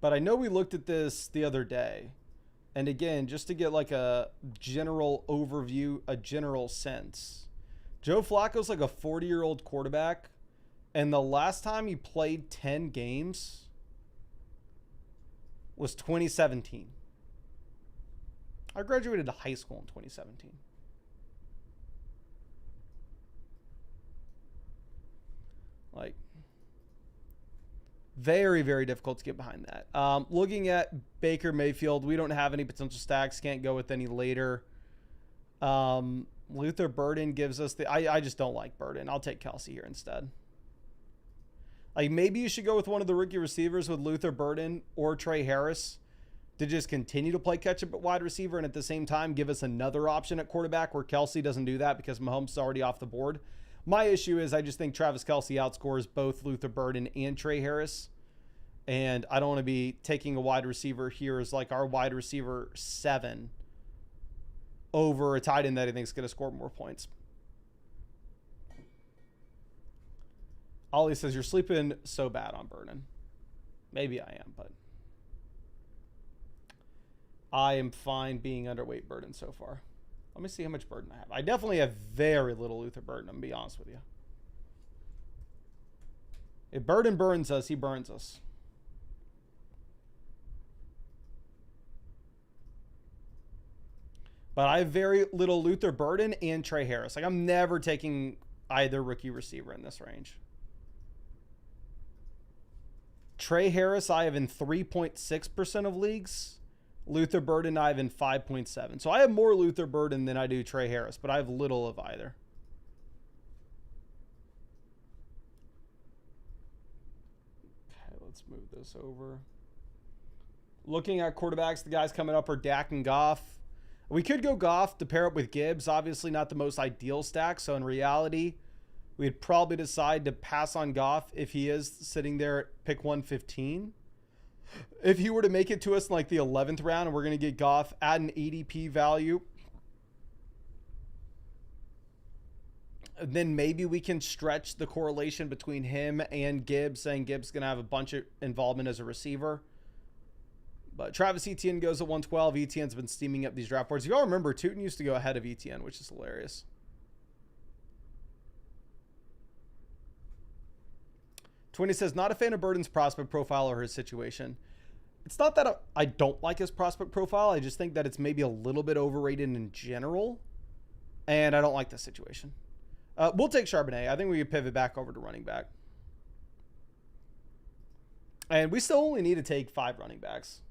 But I know we looked at this the other day. And again, just to get like a general overview, a general sense. Joe Flacco's like a 40-year-old quarterback. And the last time he played 10 games was 2017. I graduated high school in 2017. Like, very, very difficult to get behind that. Looking at Baker Mayfield, we don't have any potential stacks. Can't go with any later. Luther Burden gives us the... I just don't like Burden. I'll take Kelsey here instead. Like, maybe you should go with one of the rookie receivers with Luther Burden or Trey Harris to just continue to play catch-up at wide receiver and at the same time give us another option at quarterback where Kelsey doesn't do that because Mahomes is already off the board. My issue is I just think Travis Kelsey outscores both Luther Burden and Trey Harris. And I don't want to be taking a wide receiver here as like our wide receiver 7 over a tight end that I think is going to score more points. Ollie says, you're sleeping so bad on Burden. Maybe I am, but I am fine being underweight Burden so far. Let me see how much Burden I have. I definitely have very little Luther Burden, I'm going to be honest with you. If Burden burns us, he burns us. But I have very little Luther Burden and Trey Harris. Like, I'm never taking either rookie receiver in this range. Trey Harris, I have in 3.6% of leagues. Luther Burden, I have in 5.7%. So I have more Luther Burden than I do Trey Harris, but I have little of either. Okay, let's move this over. Looking at quarterbacks, the guys coming up are Dak and Goff. We could go Goff to pair up with Gibbs. Obviously not the most ideal stack. So in reality, we'd probably decide to pass on Goff if he is sitting there at pick 115. If he were to make it to us in like the 11th round and we're going to get Goff at an ADP value, then maybe we can stretch the correlation between him and Gibbs, saying Gibbs is going to have a bunch of involvement as a receiver. But Travis Etienne goes at 112. Etienne's been steaming up these draft boards. If y'all remember, Tootin used to go ahead of Etienne, which is hilarious. Twinny says, not a fan of Burden's prospect profile or his situation. It's not that I don't like his prospect profile. I just think that it's maybe a little bit overrated in general. And I don't like this situation. We'll take Charbonnet. I think we could pivot back over to running back. And we still only need to take 5 running backs.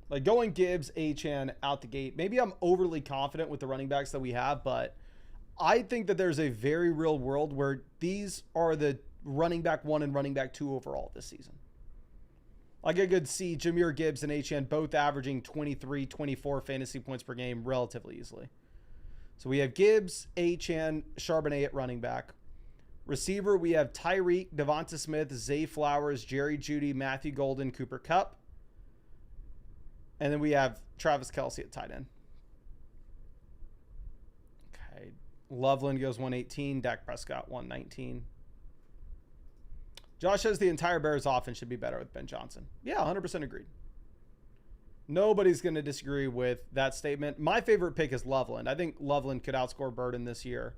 Like going Gibbs, Achane out the gate. Maybe I'm overly confident with the running backs that we have, but I think that there's a very real world where these are the running back 1 and running back 2 overall this season. Like I could see Jahmyr Gibbs and Achane both averaging 23, 24 fantasy points per game relatively easily. So we have Gibbs, Achane, Charbonnet at running back. Receiver, we have Tyreek, Devonta Smith, Zay Flowers, Jerry Jeudy, Matthew Golden, Cooper Kupp. And then we have Travis Kelsey at tight end. Okay. Loveland goes 118. Dak Prescott 119. Josh says the entire Bears offense should be better with Ben Johnson. Yeah, 100% agreed. Nobody's going to disagree with that statement. My favorite pick is Loveland. I think Loveland could outscore Burden this year,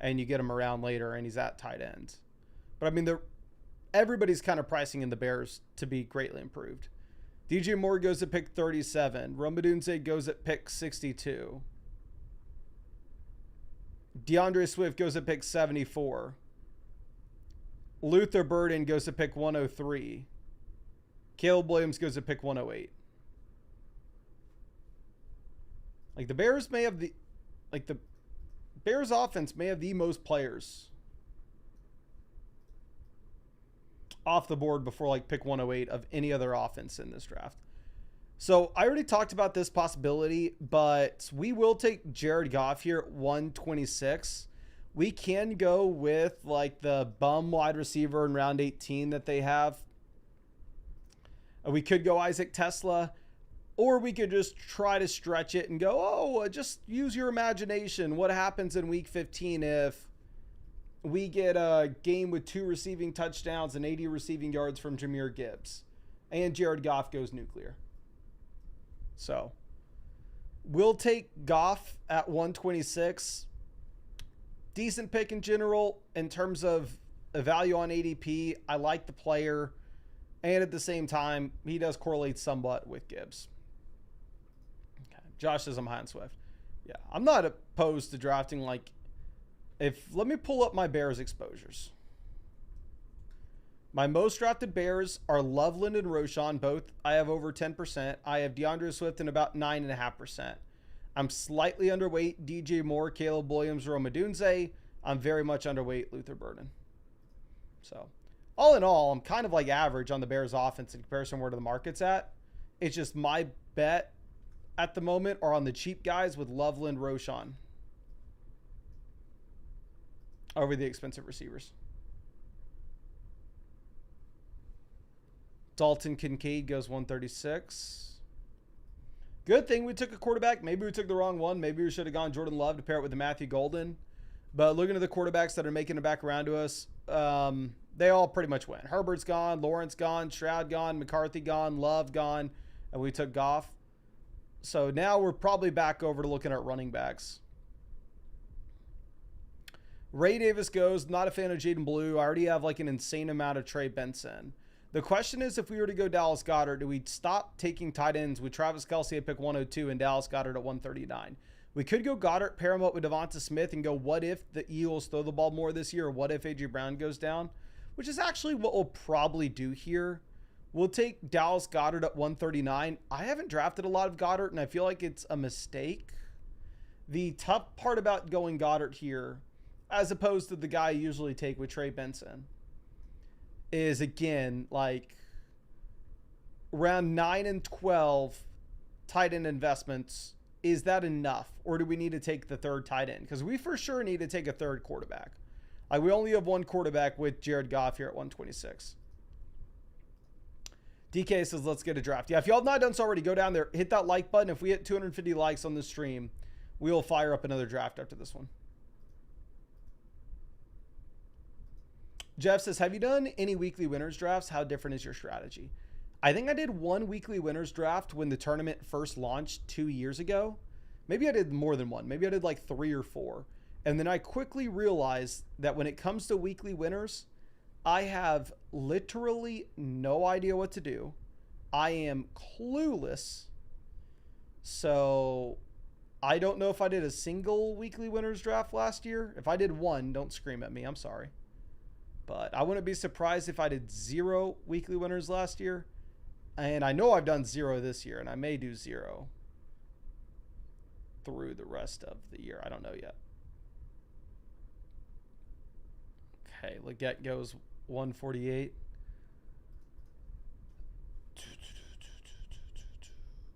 and you get him around later, and he's at tight end. But, I mean, everybody's kind of pricing in the Bears to be greatly improved. DJ Moore goes at pick 37. Romadunze goes at pick 62. DeAndre Swift goes at pick 74. Luther Burden goes to pick 103. Caleb Williams goes to pick 108. Like the Bears may have the Bears offense may have the most players off the board before like pick 108 of any other offense in this draft. So I already talked about this possibility, but we will take Jared Goff here at 126. We can go with like the bum wide receiver in round 18 that they have. We could go Isaac Tesla, or we could just try to stretch it and go, just use your imagination. What happens in week 15 if we get a game with 2 receiving touchdowns and 80 receiving yards from Jahmyr Gibbs and Jared Goff goes nuclear? So we'll take Goff at 126. Decent pick in general in terms of a value on ADP. I like the player, and at the same time, he does correlate somewhat with Gibbs. Okay. Josh says I'm high on Swift. Yeah, I'm not opposed to drafting let me pull up my Bears exposures. My most drafted Bears are Loveland and Roschon. Both I have over 10%. I have DeAndre Swift in about 9.5%. I'm slightly underweight DJ Moore, Caleb Williams, Romadunze. I'm very much underweight Luther Burden. So, all in all, I'm kind of like average on the Bears offense in comparison to where the market's at. It's just my bet at the moment are on the cheap guys with Loveland, Roschon over the expensive receivers. Dalton Kincaid goes 136. Good thing we took a quarterback. Maybe we took the wrong one. Maybe we should have gone Jordan Love to pair it with the Matthew Golden. But looking at the quarterbacks that are making it back around to us, they all pretty much went. Herbert's gone, Lawrence gone, Stroud gone, McCarthy gone, Love gone, and we took Goff. So now we're probably back over to looking at running backs. Ray Davis goes, not a fan of Jaden Blue. I already have like an insane amount of Trey Benson. The question is, if we were to go Dallas Goedert, do we stop taking tight ends with Travis Kelce at pick 102 and Dallas Goedert at 139? We could go Goddard, pair him up with Devonta Smith and go, what if the Eagles throw the ball more this year? Or what if A.J. Brown goes down? Which is actually what we'll probably do here. We'll take Dallas Goedert at 139. I haven't drafted a lot of Goddard, and I feel like it's a mistake. The tough part about going Goddard here, as opposed to the guy I usually take with Trey Benson, is again, like round 9 and 12 tight end investments. Is that enough? Or do we need to take the third tight end? Because we for sure need to take a third quarterback. Like we only have one quarterback with Jared Goff here at 126. DK says, let's get a draft. Yeah, if y'all have not done so already, go down there, hit that like button. If we hit 250 likes on this stream, we will fire up another draft after this one. Jeff says, have you done any weekly winners drafts? How different is your strategy? I think I did one weekly winners draft when the tournament first launched 2 years ago. Maybe I did more than one. Maybe I did like 3 or 4. And then I quickly realized that when it comes to weekly winners, I have literally no idea what to do. I am clueless. So I don't know if I did a single weekly winners draft last year. If I did one, don't scream at me. I'm sorry. But I wouldn't be surprised if I did 0 weekly winners last year. And I know I've done 0 this year, and I may do 0 through the rest of the year. I don't know yet. Okay, Leggett goes 148.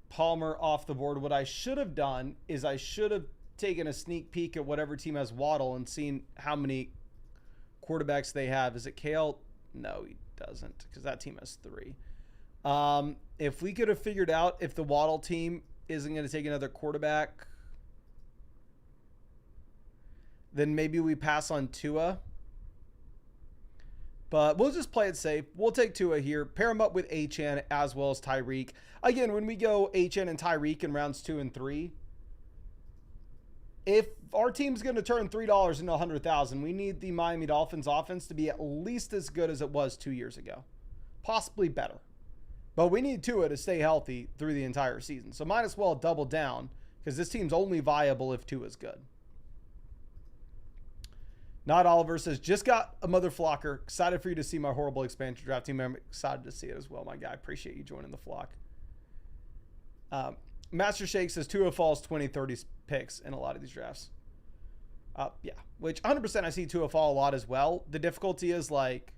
Palmer off the board. What I should have done is I should have taken a sneak peek at whatever team has Waddle and seen how many quarterbacks they have. Is it Kale? No, he doesn't, because that team has 3. If we could have figured out if the Waddle team isn't going to take another quarterback, then maybe we pass on Tua. But we'll just play it safe. We'll take Tua here, pair him up with Achane as well as Tyreek. Again, when we go Achane and Tyreek in rounds 2 and 3, if our team's going to turn $3 into 100,000, we need the Miami Dolphins offense to be at least as good as it was 2 years ago, possibly better. But we need Tua to stay healthy through the entire season. So might as well double down because this team's only viable if Tua's good. Not Oliver says, just got a mother flocker. Excited for you to see my horrible expansion draft team. I'm excited to see it as well, my guy. Appreciate you joining the flock. Master Shake says Tua falls 20, 30 picks in a lot of these drafts. Yeah, which 100% I see Tua fall a lot as well. The difficulty is like,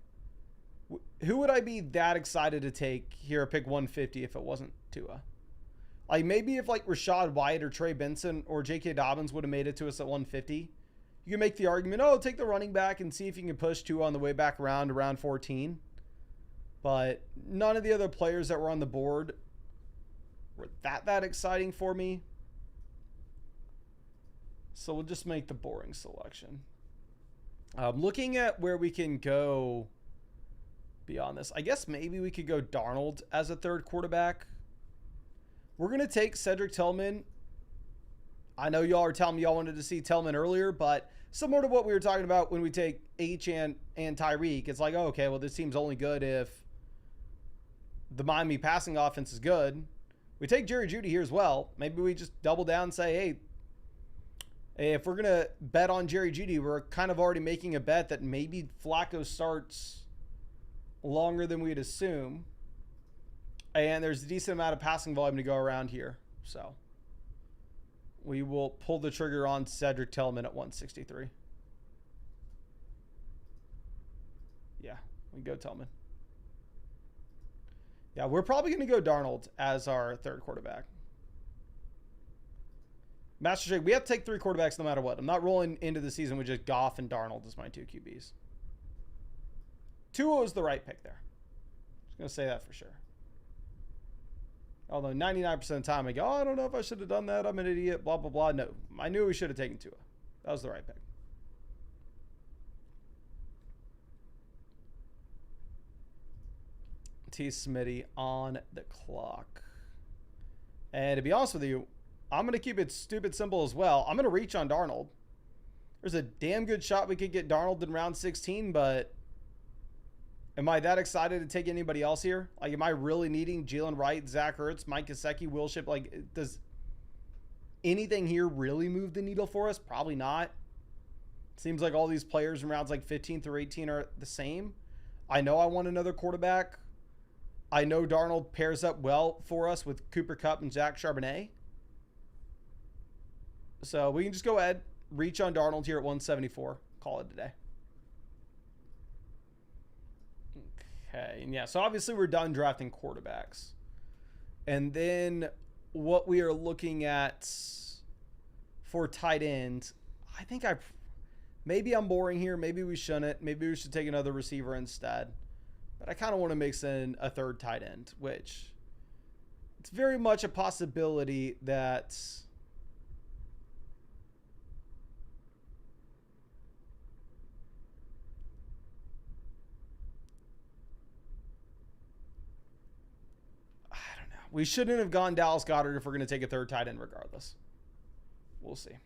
who would I be that excited to take here at pick 150 if it wasn't Tua? Like maybe if like Rashad White or Trey Benson or J.K. Dobbins would have made it to us at 150, you can make the argument, oh, take the running back and see if you can push Tua on the way back around 14. But none of the other players that were on the board were that exciting for me. So we'll just make the boring selection. Looking at where we can go beyond this, I guess maybe we could go Darnold as a third quarterback. We're going to take Cedric Tillman. I know y'all are telling me y'all wanted to see Tillman earlier, but similar to what we were talking about when we take Achane and Tyreek, it's like, oh, okay, well, this team's only good if the Miami passing offense is good. We take Jerry Jeudy here as well. Maybe we just double down and say, hey, if we're going to bet on Jerry Jeudy, we're kind of already making a bet that maybe Flacco starts longer than we'd assume. And there's a decent amount of passing volume to go around here. So we will pull the trigger on Cedric Tillman at 163. Yeah, we go Tillman. Yeah, we're probably going to go Darnold as our third quarterback. Master Shake, we have to take 3 quarterbacks no matter what. I'm not rolling into the season with just Goff and Darnold as my 2 QBs. Tua is the right pick there. Just going to say that for sure. Although 99% of the time I go, oh, I don't know if I should have done that. I'm an idiot, blah, blah, blah. No, I knew we should have taken Tua. That was the right pick. T. Smitty on the clock. And to be honest with you, I'm going to keep it stupid simple as well. I'm going to reach on Darnold. There's a damn good shot we could get Darnold in round 16, but am I that excited to take anybody else here? Like, am I really needing Jalen Wright, Zach Ertz, Mike Gesicki, Will Shipp? Like, does anything here really move the needle for us? Probably not. Seems like all these players in rounds like 15 through 18 are the same. I know I want another quarterback. I know Darnold pairs up well for us with Cooper Kupp and Zach Charbonnet. So we can just go ahead, reach on Darnold here at 174. Call it a day. Okay, and yeah, so obviously we're done drafting quarterbacks. And then what we are looking at for tight end, I think maybe I'm boring here. Maybe we shouldn't. Maybe we should take another receiver instead. But I kind of want to mix in a third tight end, which it's very much a possibility that we shouldn't have gone Dallas Goedert if we're going to take a third tight end regardless. We'll see.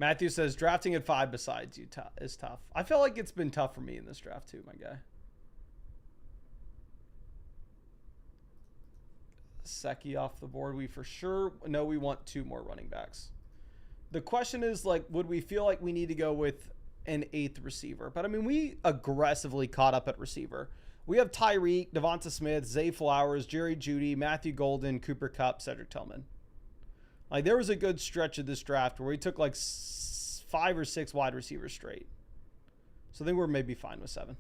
Matthew says, drafting at 5 besides you is tough. I feel like it's been tough for me in this draft too, my guy. Secchi off the board. We for sure know we want 2 more running backs. The question is, like, would we feel like we need to go with an 8th receiver? But, I mean, we aggressively caught up at receiver. We have Tyreek, Devonta Smith, Zay Flowers, Jerry Jeudy, Matthew Golden, Cooper Kupp, Cedric Tillman. Like, there was a good stretch of this draft where we took like 5 or 6 wide receivers straight. So I think we're maybe fine with 7.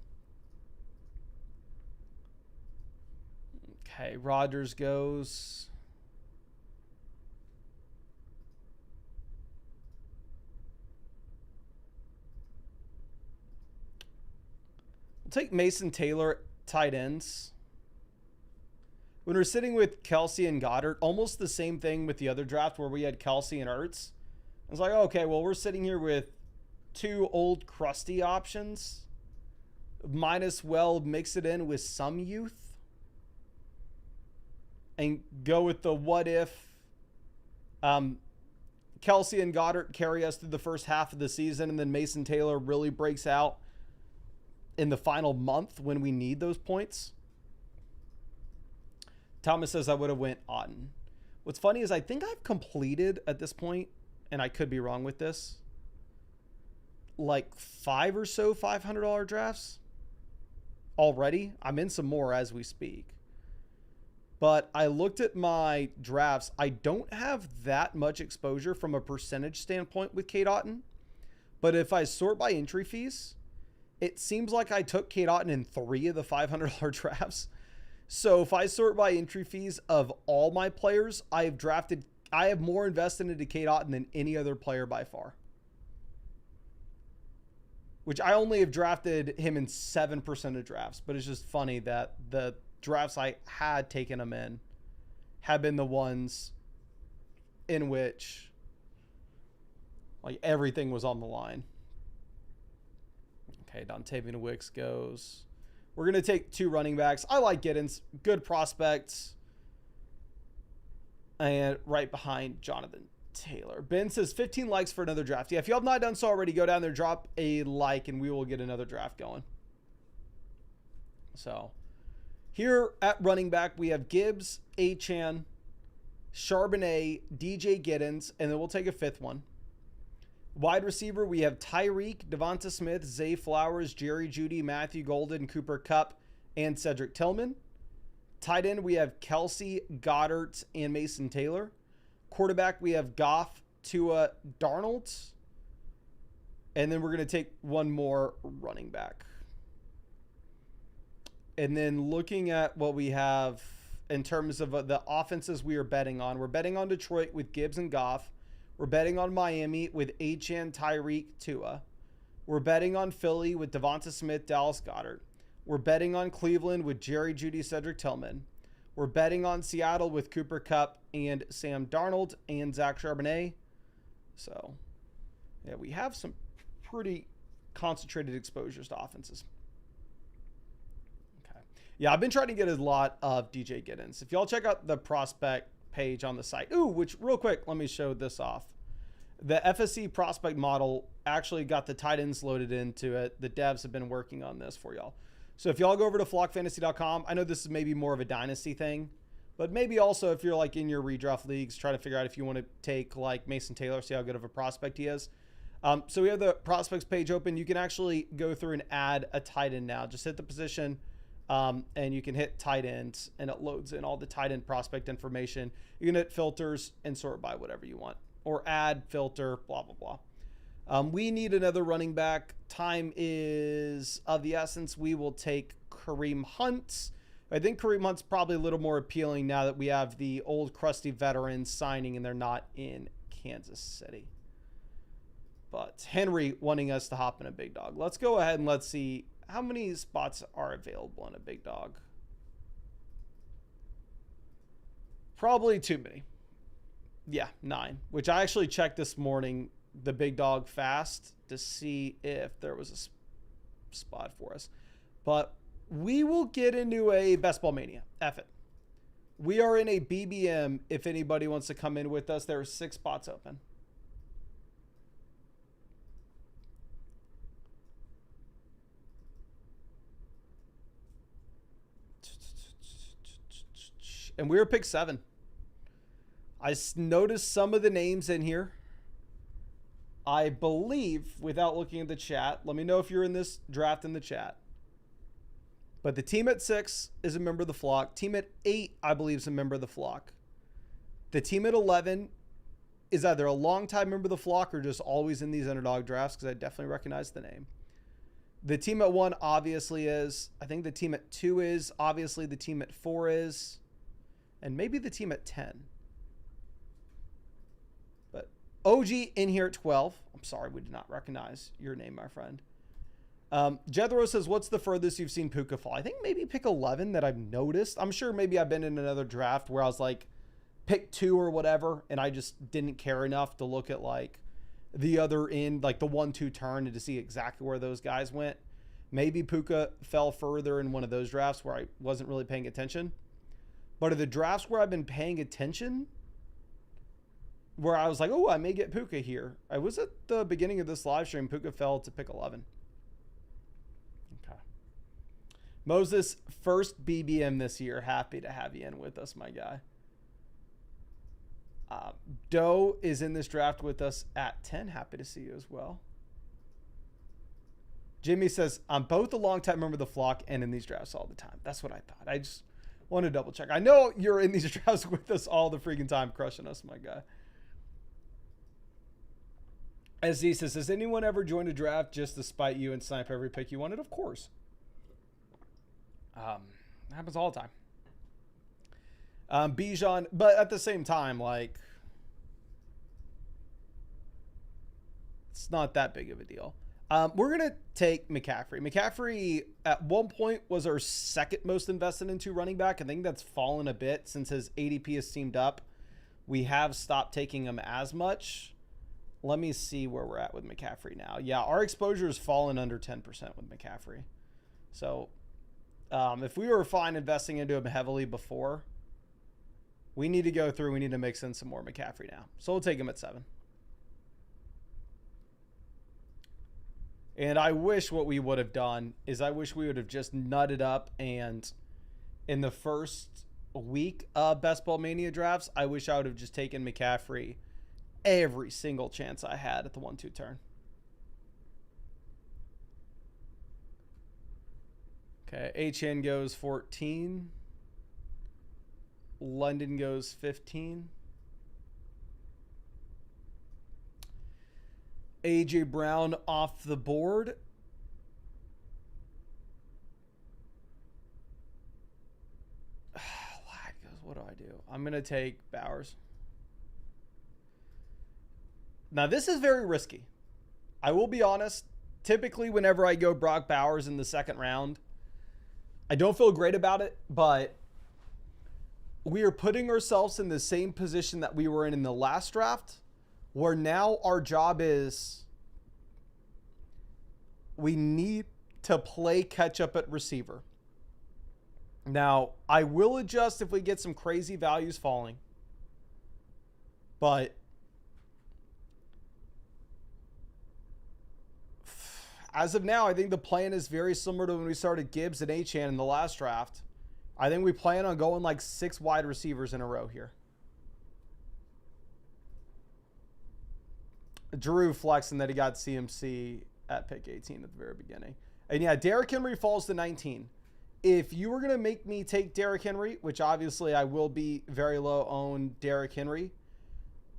Okay, Rodgers goes. We'll take Mason Taylor, tight ends. When we're sitting with Kelsey and Goddard, almost the same thing with the other draft where we had Kelsey and Ertz. It's like, okay, well, we're sitting here with two old crusty options. Might as well mix it in with some youth and go with the what if Kelsey and Goddard carry us through the first half of the season, and then Mason Taylor really breaks out in the final month when we need those points. Thomas says I would have went Otten. What's funny is I think I've completed at this point, and I could be wrong with this, like 5 or so $500 drafts already. I'm in some more as we speak. But I looked at my drafts. I don't have that much exposure from a percentage standpoint with Cade Otton. But if I sort by entry fees, it seems like I took Cade Otton in 3 of the $500 drafts. So if I sort by entry fees of all my players, I have more invested into Cade Otton than any other player by far. Which I only have drafted him in 7% of drafts. But it's just funny that the drafts I had taken him in have been the ones in which like everything was on the line. Okay, Dontavian Wicks goes. We're going to take 2 running backs. I like Giddens. Good prospects. And right behind Jonathan Taylor. Ben says 15 likes for another draft. Yeah, if you have not done so already, go down there, drop a like, and we will get another draft going. So here at running back, we have Gibbs, Achane, Charbonnet, DJ Giddens, and then we'll take a 5th one. Wide receiver, we have Tyreek, Devonta Smith, Zay Flowers, Jerry Jeudy, Matthew Golden, Cooper Kupp, and Cedric Tillman. Tight end, we have Kelsey, Goddard, and Mason Taylor. Quarterback, we have Goff, Tua, Darnold. And then we're going to take one more running back. And then looking at what we have in terms of the offenses we are betting on. We're betting on Detroit with Gibbs and Goff. We're betting on Miami with Achane, Tyreek, Tua. We're betting on Philly with Devonta Smith, Dallas Goedert. We're betting on Cleveland with Jerry Jeudy, Cedric Tillman. We're betting on Seattle with Cooper Kupp and Sam Darnold and Zach Charbonnet. So, yeah, we have some pretty concentrated exposures to offenses. Okay. Yeah, I've been trying to get a lot of DJ Giddens. If y'all check out the prospect page on the site. Ooh, which real quick, let me show this off. The FSC prospect model actually got the tight ends loaded into it. The devs have been working on this for y'all. So if y'all go over to flockfantasy.com, I know this is maybe more of a dynasty thing, but maybe also if you're like in your redraft leagues, try to figure out if you want to take like Mason Taylor, see how good of a prospect he is. So we have the prospects page open. You can actually go through and add a tight end now. Just hit the position and you can hit tight ends and it loads in all the tight end prospect information. You can hit filters and sort by whatever you want or add, filter, blah, blah, blah. We need another running back. Time is of the essence. We will take Kareem Hunt. I think Kareem Hunt's probably a little more appealing now that we have the old crusty veterans signing and they're not in Kansas City. But Henry wanting us to hop in a big dog. Let's go ahead and let's see how many spots are available in a big dog. Probably too many. Yeah, 9, which I actually checked this morning, the big dog fast, to see if there was a spot for us. But we will get into a Best Ball Mania. F it. We are in a BBM. If anybody wants to come in with us, there are 6 spots open. And we were pick 7. I noticed some of the names in here. I believe, without looking at the chat, let me know if you're in this draft in the chat. But the team at 6 is a member of the flock. Team at 8, I believe, is a member of the flock. The team at 11 is either a longtime member of the flock or just always in these underdog drafts, because I definitely recognize the name. The team at 1 obviously is. I think the team at 2 is. Obviously, the team at 4 is. And maybe the team at 10. But OG in here at 12. I'm sorry, we did not recognize your name, my friend. Jethro says, what's the furthest you've seen Puka fall? I think maybe pick 11 that I've noticed. I'm sure maybe I've been in another draft where I was like pick 2 or whatever, and I just didn't care enough to look at like the other end, like the 1-2 turn, and to see exactly where those guys went. Maybe Puka fell further in one of those drafts where I wasn't really paying attention. But of the drafts where I've been paying attention, where I was like, oh, I may get Puka here. I was at the beginning of this live stream. Puka fell to pick 11. Okay. Moses, first BBM this year. Happy to have you in with us, my guy. Doe is in this draft with us at 10. Happy to see you as well. Jimmy says, I'm both a long-time member of the flock and in these drafts all the time. That's what I thought. I just want to double check. I know you're in these drafts with us all the freaking time, crushing us, my guy. SZ says, has anyone ever joined a draft just to spite you and snipe every pick you wanted? Of course. Happens all the time. Bijan, but at the same time, like, it's not that big of a deal. We're going to take McCaffrey. McCaffrey at one point was our second most invested into running back. I think that's fallen a bit since his ADP has steamed up. We have stopped taking him as much. Let me see where we're at with McCaffrey now. Yeah, our exposure has fallen under 10% with McCaffrey. So if we were fine investing into him heavily before, we need to go through. We need to mix in some more McCaffrey now. So we'll take him at 7. And I wish what we would have done is I wish we would have just nutted up, and in the first week of Best Ball Mania drafts, I wish I would have just taken McCaffrey every single chance I had at the 1-2 turn. Okay, HN goes 14. London goes 15. AJ Brown off the board. What do I do? I'm going to take Bowers. Now, this is very risky. I will be honest. Typically, whenever I go Brock Bowers in the second round, I don't feel great about it, but we are putting ourselves in the same position that we were in the last draft, where now our job is we need to play catch up at receiver. Now, I will adjust if we get some crazy values falling, but as of now, I think the plan is very similar to when we started Gibbs and Achane in the last draft. I think we plan on going like 6 wide receivers in a row here. Drew flexing that he got CMC at pick 18 at the very beginning. And yeah, Derrick Henry falls to 19. If you were going to make me take Derrick Henry, which obviously I will be very low on Derrick Henry,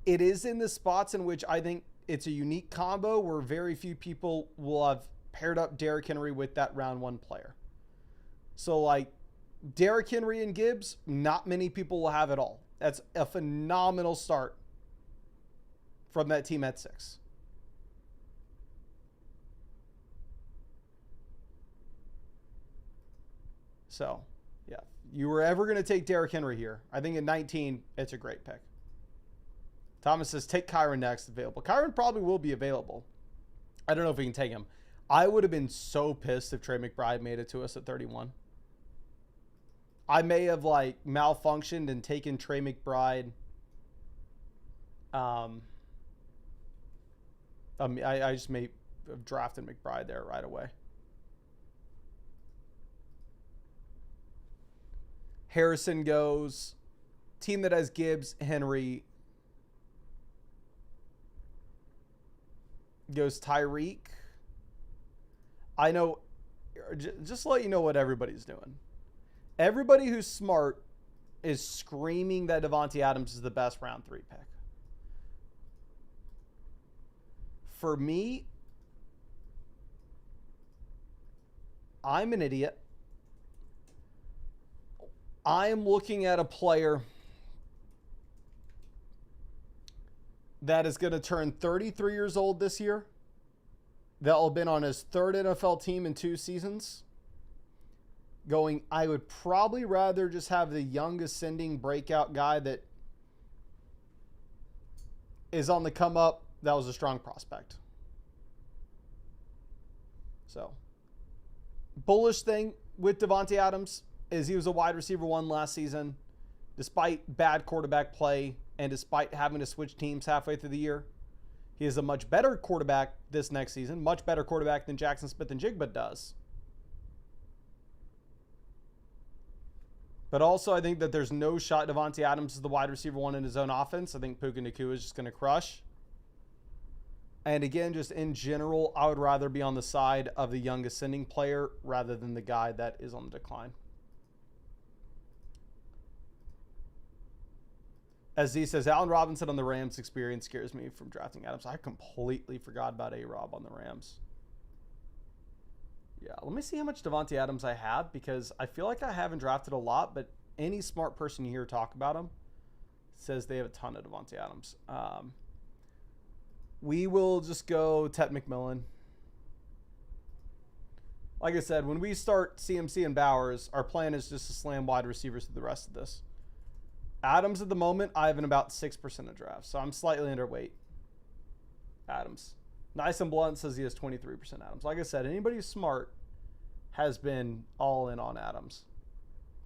it is in the spots in which I think it's a unique combo where very few people will have paired up Derrick Henry with that round 1 player. So like Derrick Henry and Gibbs, not many people will have it all. That's a phenomenal start from that team at 6. So, yeah, you were ever going to take Derrick Henry here, I think at 19, it's a great pick. Thomas says, take Kyron next available. Kyron probably will be available. I don't know if we can take him. I would have been so pissed if Trey McBride made it to us at 31. I may have like malfunctioned and taken Trey McBride. I just may have drafted McBride there right away. Harrison goes. Team that has Gibbs, Henry goes Tyreek. I know, just to let you know what everybody's doing. Everybody who's smart is screaming that Devontae Adams is the best round 3 pick. For me, I'm an idiot. I'm looking at a player that is going to turn 33 years old this year, that will have been on his 3rd NFL team in 2 seasons, going, I would probably rather just have the young ascending breakout guy that is on the come up that was a strong prospect. So, bullish thing with Davante Adams is he was a wide receiver 1 last season, despite bad quarterback play and despite having to switch teams halfway through the year. He is a much better quarterback this next season, much better quarterback than Jackson Smith-Njigba does. But also, I think that there's no shot Davante Adams is the wide receiver 1 in his own offense. I think Puka Nacua is just going to crush. And again, just in general, I would rather be on the side of the young ascending player rather than the guy that is on the decline. As Z says, Allen Robinson on the Rams experience scares me from drafting Adams. I completely forgot about A-Rob on the Rams. Yeah, let me see how much Davante Adams I have, because I feel like I haven't drafted a lot, but any smart person you hear talk about him says they have a ton of Davante Adams. We will just go Ted McMillan. Like I said, when we start CMC and Bowers, our plan is just to slam wide receivers through the rest of this. Adams at the moment, I have in about 6% of drafts, so I'm slightly underweight. Adams. Nice and Blunt says he has 23% Adams. Like I said, anybody who's smart has been all in on Adams.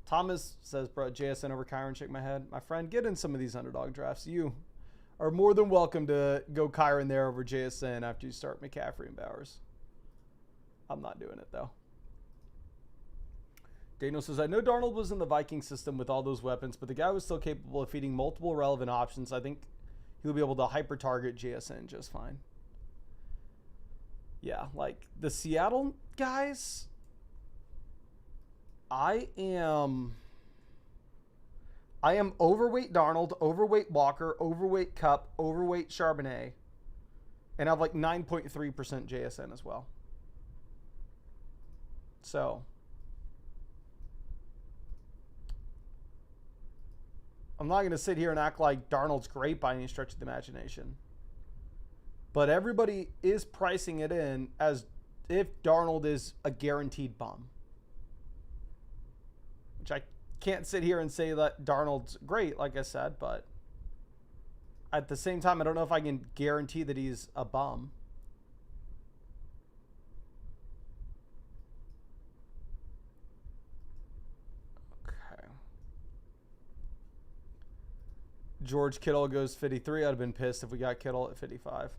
Thomas says, bro, JSN over Kyron, shake my head. My friend, get in some of these underdog drafts. You are more than welcome to go Kyron there over JSN after you start McCaffrey and Bowers. I'm not doing it, though. Daniel says, I know Darnold was in the Viking system with all those weapons, but the guy was still capable of feeding multiple relevant options. I think he'll be able to hyper-target JSN just fine. Yeah, like the Seattle guys, I am overweight Darnold, overweight Walker, overweight Kupp, overweight Charbonnet, and I have like 9.3% JSN as well. So I'm not going to sit here and act like Darnold's great by any stretch of the imagination. But everybody is pricing it in as if Darnold is a guaranteed bum. Which I can't sit here and say that Darnold's great, like I said, but at the same time, I don't know if I can guarantee that he's a bum. Okay. George Kittle goes 53. I'd have been pissed if we got Kittle at 55.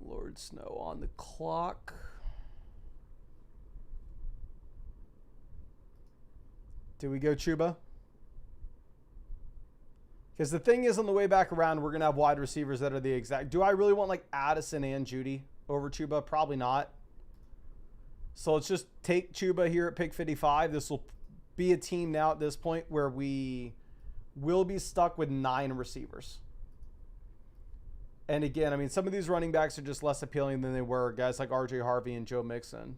Lord Snow on the clock. Do we go Chuba? Because the thing is, on the way back around, we're going to have wide receivers that are the exact... Do I really want like Addison and Judy over Chuba? Probably not. So let's just take Chuba here at pick 55. This will be a team now at this point where we will be stuck with 9 receivers. And again, I mean, some of these running backs are just less appealing than they were. Guys like RJ Harvey and Joe Mixon.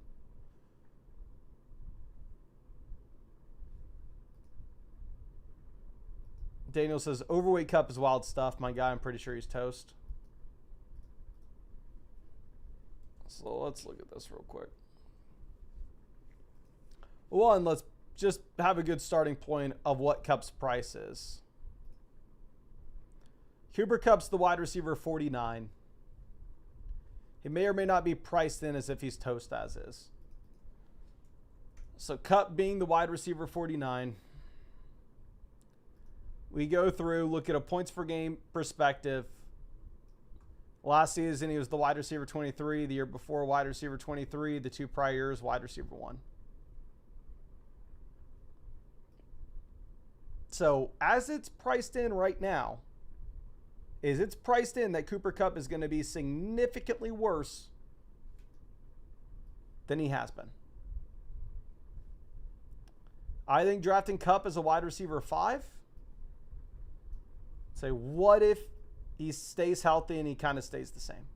Daniel says, overweight Kupp is wild stuff. My guy, I'm pretty sure he's toast. So let's look at this real quick. One, let's just have a good starting point of what Kupp's price is. Cooper Kupp's the wide receiver 49. He may or may not be priced in as if he's toast as is. So Kupp being the wide receiver 49. We go through, look at a points per game perspective. Last season, he was the wide receiver 23. The year before, wide receiver 23. The 2 prior years, wide receiver 1. So as it's priced in right now, it's priced in that Cooper Kupp is going to be significantly worse than he has been. I think drafting Kupp as a wide receiver 5. Say, what if he stays healthy and he kind of stays the same?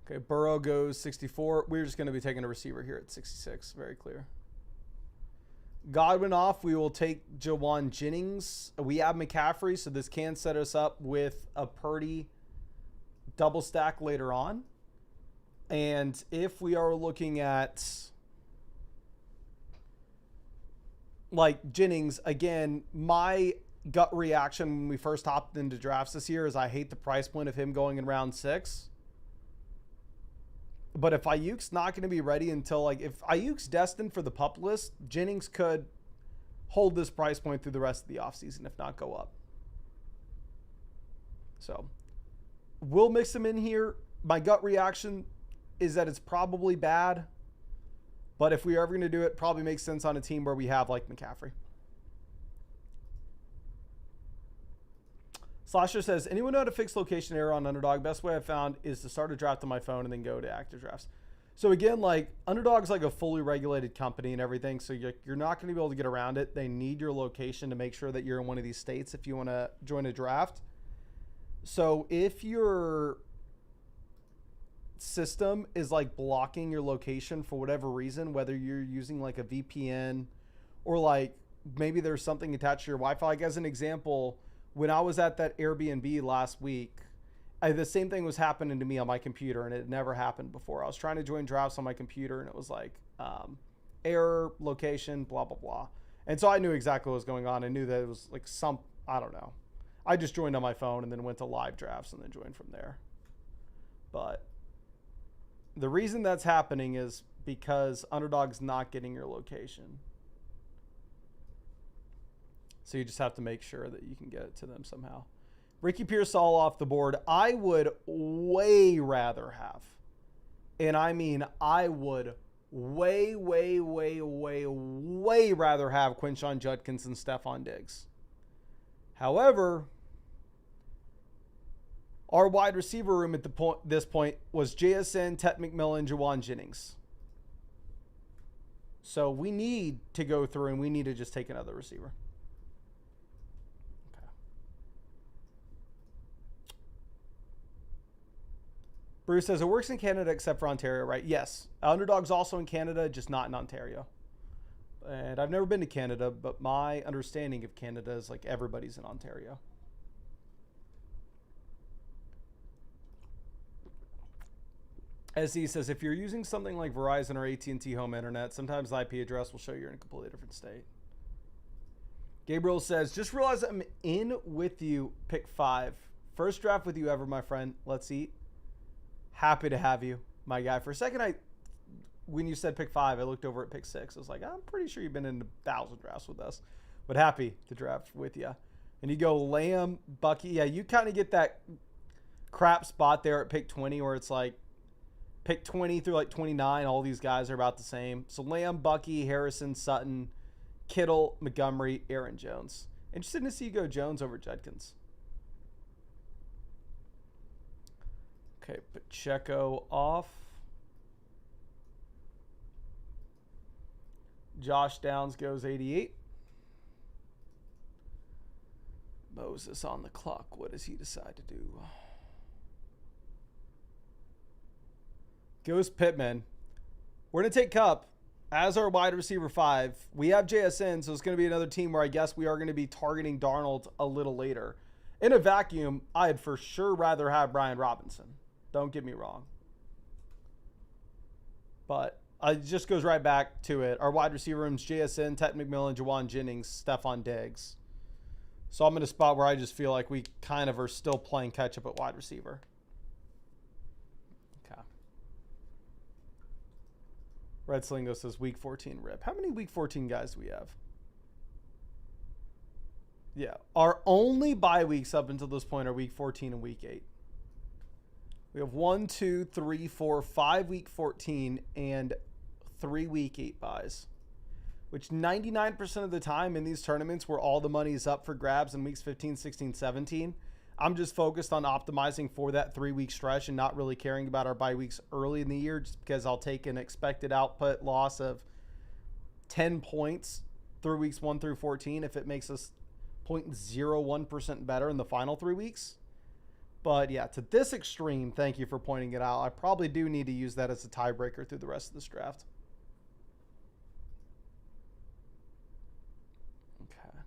Okay, Burrow goes 64. We're just going to be taking a receiver here at 66. Very clear. Godwin off. We will take Jawan Jennings. We have McCaffrey, so this can set us up with a Purdy double stack later on. And if we are looking at like Jennings, again, my gut reaction when we first hopped into drafts this year is I hate the price point of him going in round 6. But if Ayuk's not going to be ready until, like, if Ayuk's destined for the pup list, Jennings could hold this price point through the rest of the offseason, if not go up. So we'll mix him in here. My gut reaction is that it's probably bad. But if we are ever going to do it, probably makes sense on a team where we have, like, McCaffrey. Slasher says, anyone know how to fix location error on Underdog? Best way I've found is to start a draft on my phone and then go to active drafts. So again, like, Underdog's like a fully regulated company and everything, so you're not going to be able to get around it. They need your location to make sure that you're in one of these states if you want to join a draft. So if your system is like blocking your location for whatever reason, whether you're using like a VPN or like maybe there's something attached to your Wi-Fi, like as an example, when I was at that Airbnb last week, the same thing was happening to me on my computer, and it had never happened before. I was trying to join drafts on my computer, and it was like error, location, blah, blah, blah. And so I knew exactly what was going on. I knew that it was like I don't know. I just joined on my phone and then went to live drafts and then joined from there. But the reason that's happening is because Underdog's not getting your location. So you just have to make sure that you can get it to them somehow. Ricky Pierce all off the board. I would way rather have, and I mean I would way rather have Quinshon Judkins and Stephon Diggs. However, our wide receiver room at this point was JSN, Tet McMillan, Juwan Jennings. So we need to go through and we need to just take another receiver. Bruce says, it works in Canada except for Ontario, right? Yes. Underdog's also in Canada, just not in Ontario. And I've never been to Canada, but my understanding of Canada is like everybody's in Ontario. SE says, if you're using something like Verizon or AT&T Home Internet, sometimes the IP address will show you're in a completely different state. Gabriel says, just realized I'm in with you, pick 5. First draft with you ever, my friend. Let's eat. Happy to have you, my guy. For a second, when you said pick 5, I looked over at pick 6. I was like, I'm pretty sure you've been in 1,000 drafts with us, but happy to draft with you. And you go Lamb, Bucky. Yeah, you kind of get that crap spot there at pick 20 where it's like pick 20 through like 29. All these guys are about the same. So Lamb, Bucky, Harrison, Sutton, Kittle, Montgomery, Aaron Jones. Interested to see you go Jones over Judkins. Okay, Pacheco off. Josh Downs goes 88. Moses on the clock. What does he decide to do? Goes Pittman. We're going to take Kupp as our wide receiver 5. We have JSN, so it's going to be another team where I guess we are going to be targeting Darnold a little later. In a vacuum, I'd for sure rather have Brian Robinson. Don't get me wrong. But it just goes right back to it. Our wide receiver room's JSN, Tet McMillan, Juwan Jennings, Stephon Diggs. So I'm in a spot where I just feel like we kind of are still playing catch-up at wide receiver. Okay. Red Slingo says week 14 rip. How many week 14 guys do we have? Yeah. Our only bye weeks up until this point are week 14 and week 8. We have 1, 2, 3, 4, 5 week 14 and 3 week 8 buys, which 99% of the time in these tournaments where all the money is up for grabs in weeks 15, 16, 17, I'm just focused on optimizing for that 3 week stretch and not really caring about our bye weeks early in the year, just because I'll take an expected output loss of 10 points through weeks 1 through 14 if it makes us 0.01% better in the final 3 weeks. But yeah, to this extreme, thank you for pointing it out. I probably do need to use that as a tiebreaker through the rest of this draft. Okay.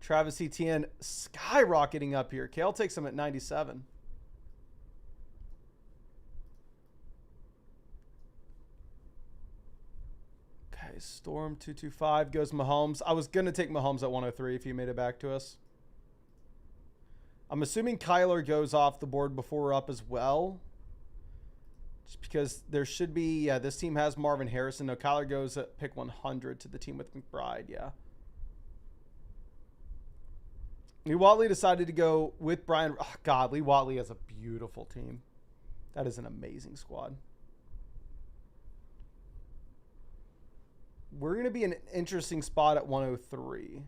Travis Etienne skyrocketing up here. Kale takes him at 97. Storm 225 goes Mahomes. I was going to take Mahomes at 103 if he made it back to us. I'm assuming Kyler goes off the board before we're up as well. Just because there should be, yeah, this team has Marvin Harrison. No, Kyler goes at pick 100 to the team with McBride, yeah. Lee Watley decided to go with Brian. Oh, God, Lee Watley has a beautiful team. That is an amazing squad. We're going to be in an interesting spot at 103.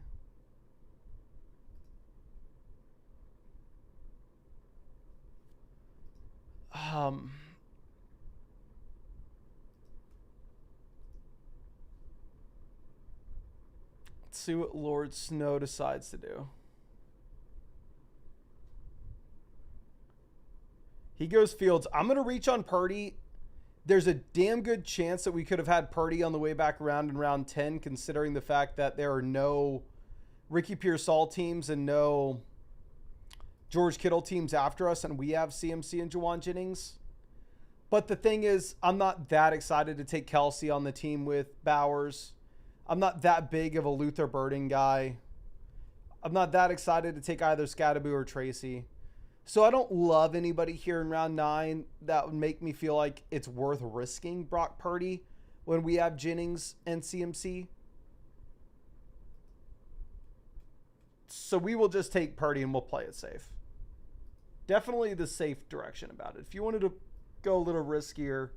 Let's see what Lord Snow decides to do. He goes Fields. I'm going to reach on Purdy. There's a damn good chance that we could have had Purdy on the way back around in round 10, considering the fact that there are no Ricky Pearsall teams and no George Kittle teams after us, and we have CMC and Juwan Jennings. But the thing is, I'm not that excited to take Kelsey on the team with Bowers. I'm not that big of a Luther Burden guy. I'm not that excited to take either Scadaboo or Tracy. So I don't love anybody here in round 9 that would make me feel like it's worth risking Brock Purdy when we have Jennings and CMC. So we will just take Purdy and we'll play it safe. Definitely the safe direction about it. If you wanted to go a little riskier,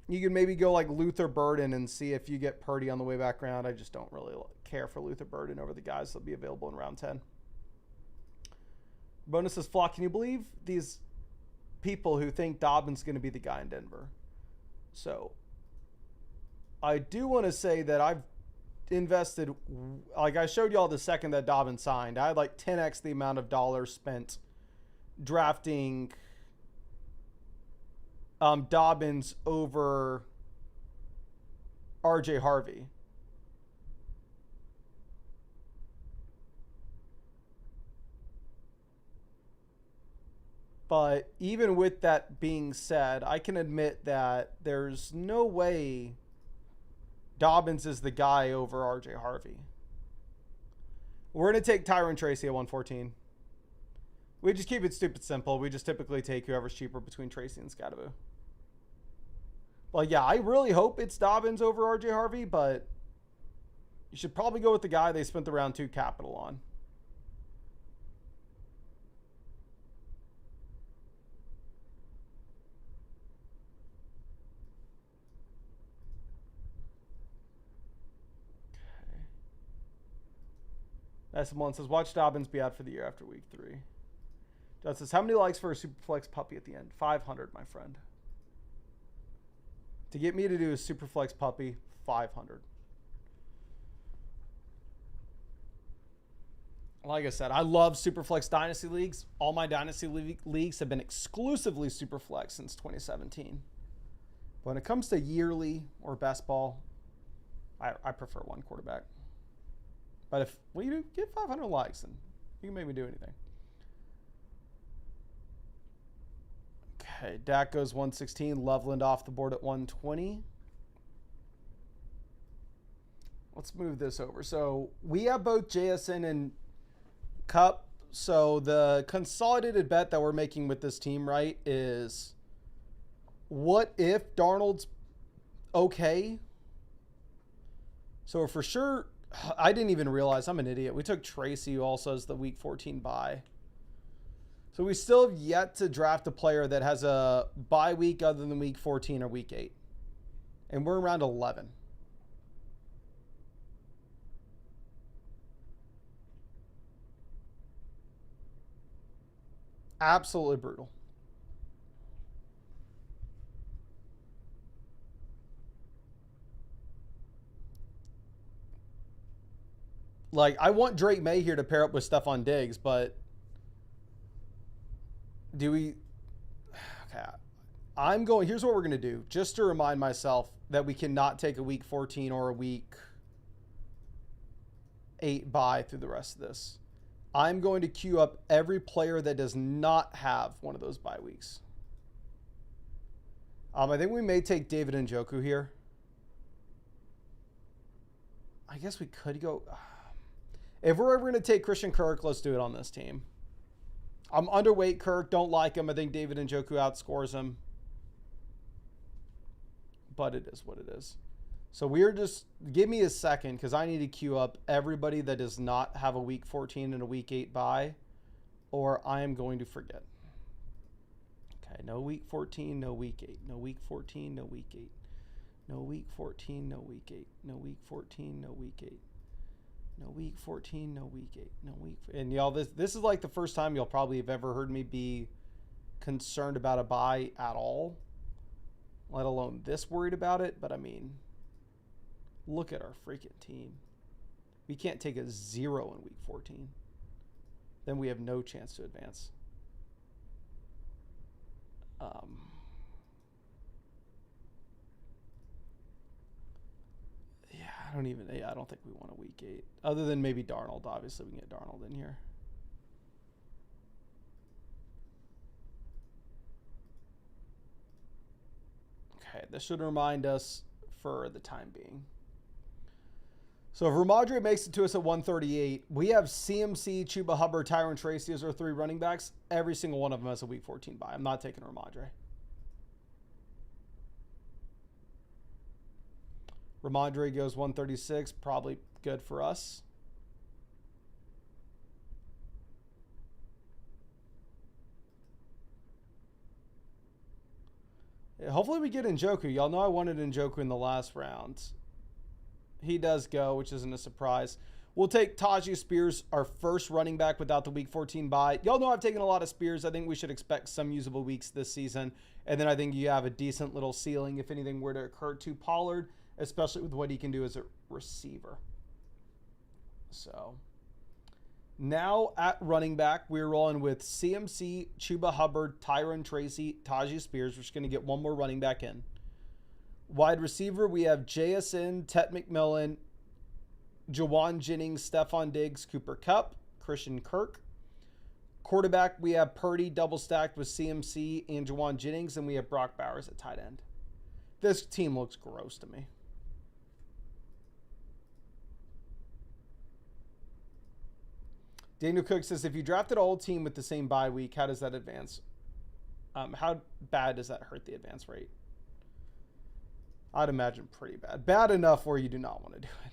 you can maybe go like Luther Burden and see if you get Purdy on the way back around. I just don't really care for Luther Burden over the guys that'll be available in round 10. Bonus says, Flock, can you believe these people who think Dobbins going to be the guy in Denver? So I do want to say that I've invested, like I showed y'all the second that Dobbins signed, I had like 10x the amount of dollars spent drafting Dobbins over RJ Harvey. But even with that being said, I can admit that there's no way Dobbins is the guy over RJ Harvey. We're going to take Tyron Tracy at 114. We just keep it stupid simple. We just typically take whoever's cheaper between Tracy and Scadaboo. Well, yeah, I really hope it's Dobbins over RJ Harvey, but you should probably go with the guy they spent the round 2 capital on. SM1 says, watch Dobbins be out for the year after week 3. John says, how many likes for a Superflex puppy at the end? 500, my friend. To get me to do a Superflex puppy, 500. Like I said, I love Superflex Dynasty Leagues. All my Dynasty Leagues have been exclusively Superflex since 2017. But when it comes to yearly or best ball, I prefer one quarterback. But if you do get 500 likes, then you can make me do anything. Okay, Dak goes 116. Loveland off the board at 120. Let's move this over. So we have both JSN and Cup. So the consolidated bet that we're making with this team, right, is what if Darnold's okay? So for sure, I didn't even realize, I'm an idiot. We took Tracy, who also has the week 14 bye. So we still have yet to draft a player that has a bye week other than week 14 or week 8. And we're around 11. Absolutely brutal. Like, I want Drake May here to pair up with Stephon Diggs, but do we... Okay. Here's what we're going to do, just to remind myself that we cannot take a week 14 or a week 8 bye through the rest of this. I'm going to queue up every player that does not have one of those bye weeks. I think we may take David Njoku here. I guess we could go. If we're ever going to take Christian Kirk, let's do it on this team. I'm underweight Kirk. Don't like him. I think David Njoku outscores him. But it is what it is. So we're just, give me a second because I need to queue up everybody that does not have a week 14 and a week 8 bye, or I am going to forget. Okay, no week 14, no week 8. No week 14, no week 8. No week 14, no week 8. No week 14, no week 8. No week 14, no week 8. No week. And y'all, this is like the first time you'll probably have ever heard me be concerned about a bye at all, let alone this worried about it. But I mean, look at our freaking team. We can't take a 0 in week 14. Then we have no chance to advance. I don't think we want a week 8. Other than maybe Darnold. Obviously, we can get Darnold in here. Okay, this should remind us for the time being. So if Ramondre makes it to us at 138, we have CMC, Chuba Hubbard, Tyron Tracy as our 3 running backs. Every single one of them has a week 14 bye. I'm not taking Ramondre. Ramondre goes 136, probably good for us. Hopefully we get Njoku. Y'all know I wanted Njoku in the last round. He does go, which isn't a surprise. We'll take Tajay Spears, our first running back without the week 14 bye. Y'all know I've taken a lot of Spears. I think we should expect some usable weeks this season. And then I think you have a decent little ceiling if anything were to occur to Pollard, especially with what he can do as a receiver. So now at running back, we're rolling with CMC, Chuba Hubbard, Tyron Tracy, Tajay Spears. We're just going to get one more running back in. Wide receiver, we have JSN, Tet McMillan, Jawan Jennings, Stephon Diggs, Cooper Kupp, Christian Kirk. Quarterback, we have Purdy double stacked with CMC and Jawan Jennings, and we have Brock Bowers at tight end. This team looks gross to me. Daniel Cook says, if you drafted a whole team with the same bye week, how does that advance? How bad does that hurt the advance rate? I'd imagine pretty bad. Bad enough where you do not want to do it.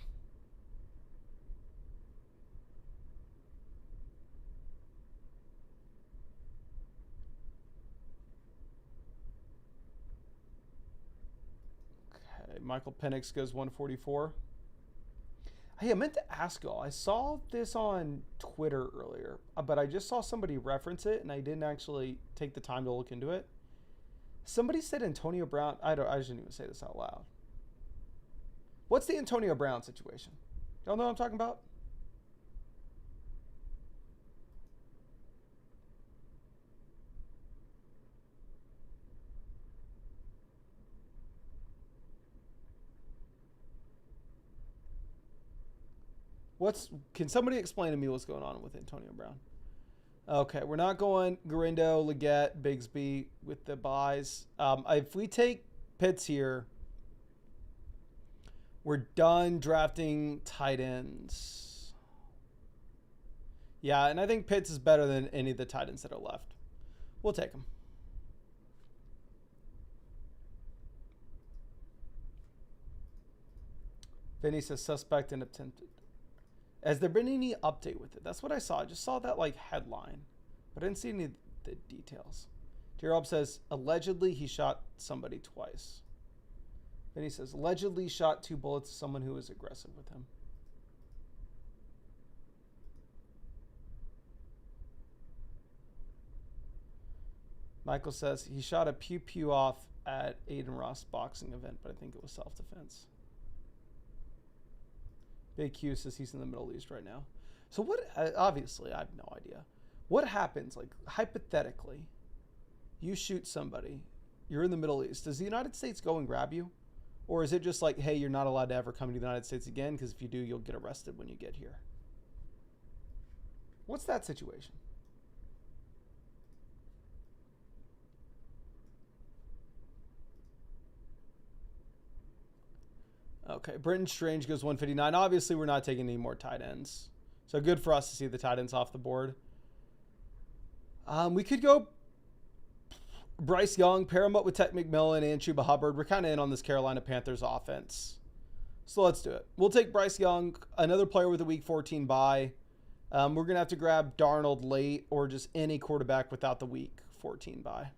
Okay, Michael Penix goes 144. Hey, I meant to ask y'all. I saw this on Twitter earlier, but I just saw somebody reference it, and I didn't actually take the time to look into it. Somebody said Antonio Brown. I shouldn't even say this out loud. What's the Antonio Brown situation? Y'all know what I'm talking about? Can somebody explain to me what's going on with Antonio Brown? Okay, we're not going Garindo, Leggett, Bigsby with the buys. If we take Pitts here, we're done drafting tight ends. Yeah, and I think Pitts is better than any of the tight ends that are left. We'll take him. Vinny says suspect and attempted. Has there been any update with it? That's what I saw. I just saw that like headline, but I didn't see any of the details. J-Rob says allegedly he shot somebody twice. Then he says allegedly shot 2 bullets to someone who was aggressive with him. Michael says he shot a pew pew off at Aiden Ross boxing event, but I think it was self-defense. Big Q says he's in the Middle East right now. So what, obviously I have no idea. What happens, like hypothetically, you shoot somebody, you're in the Middle East. Does the United States go and grab you? Or is it just like, hey, you're not allowed to ever come to the United States again because if you do, you'll get arrested when you get here? What's that situation? Okay, Britton Strange goes 159. Obviously, we're not taking any more tight ends. So good for us to see the tight ends off the board. We could go Bryce Young, pair him up with Ted McMillan and Chuba Hubbard. We're kind of in on this Carolina Panthers offense. So let's do it. We'll take Bryce Young, another player with a week 14 bye. We're going to have to grab Darnold late or just any quarterback without the week 14 bye.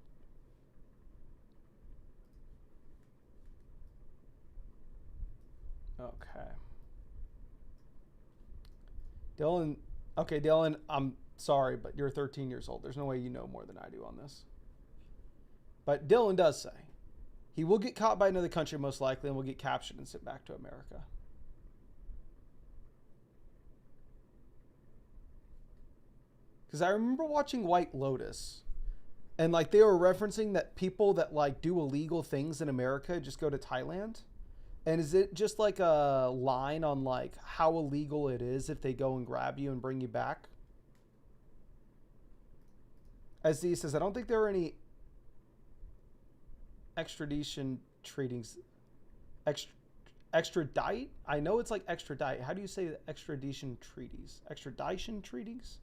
Okay. Dylan. Okay, Dylan, I'm sorry, but you're 13 years old. There's no way you know more than I do on this. But Dylan does say he will get caught by another country most likely and will get captured and sent back to America. Because I remember watching White Lotus and like they were referencing that people that like do illegal things in America just go to Thailand. And is it just like a line on like how illegal it is if they go and grab you and bring you back? As he says, I don't think there are any extradition treaties. Extradite? I know it's like extradite. How do you say extradition treaties? Extradition treaties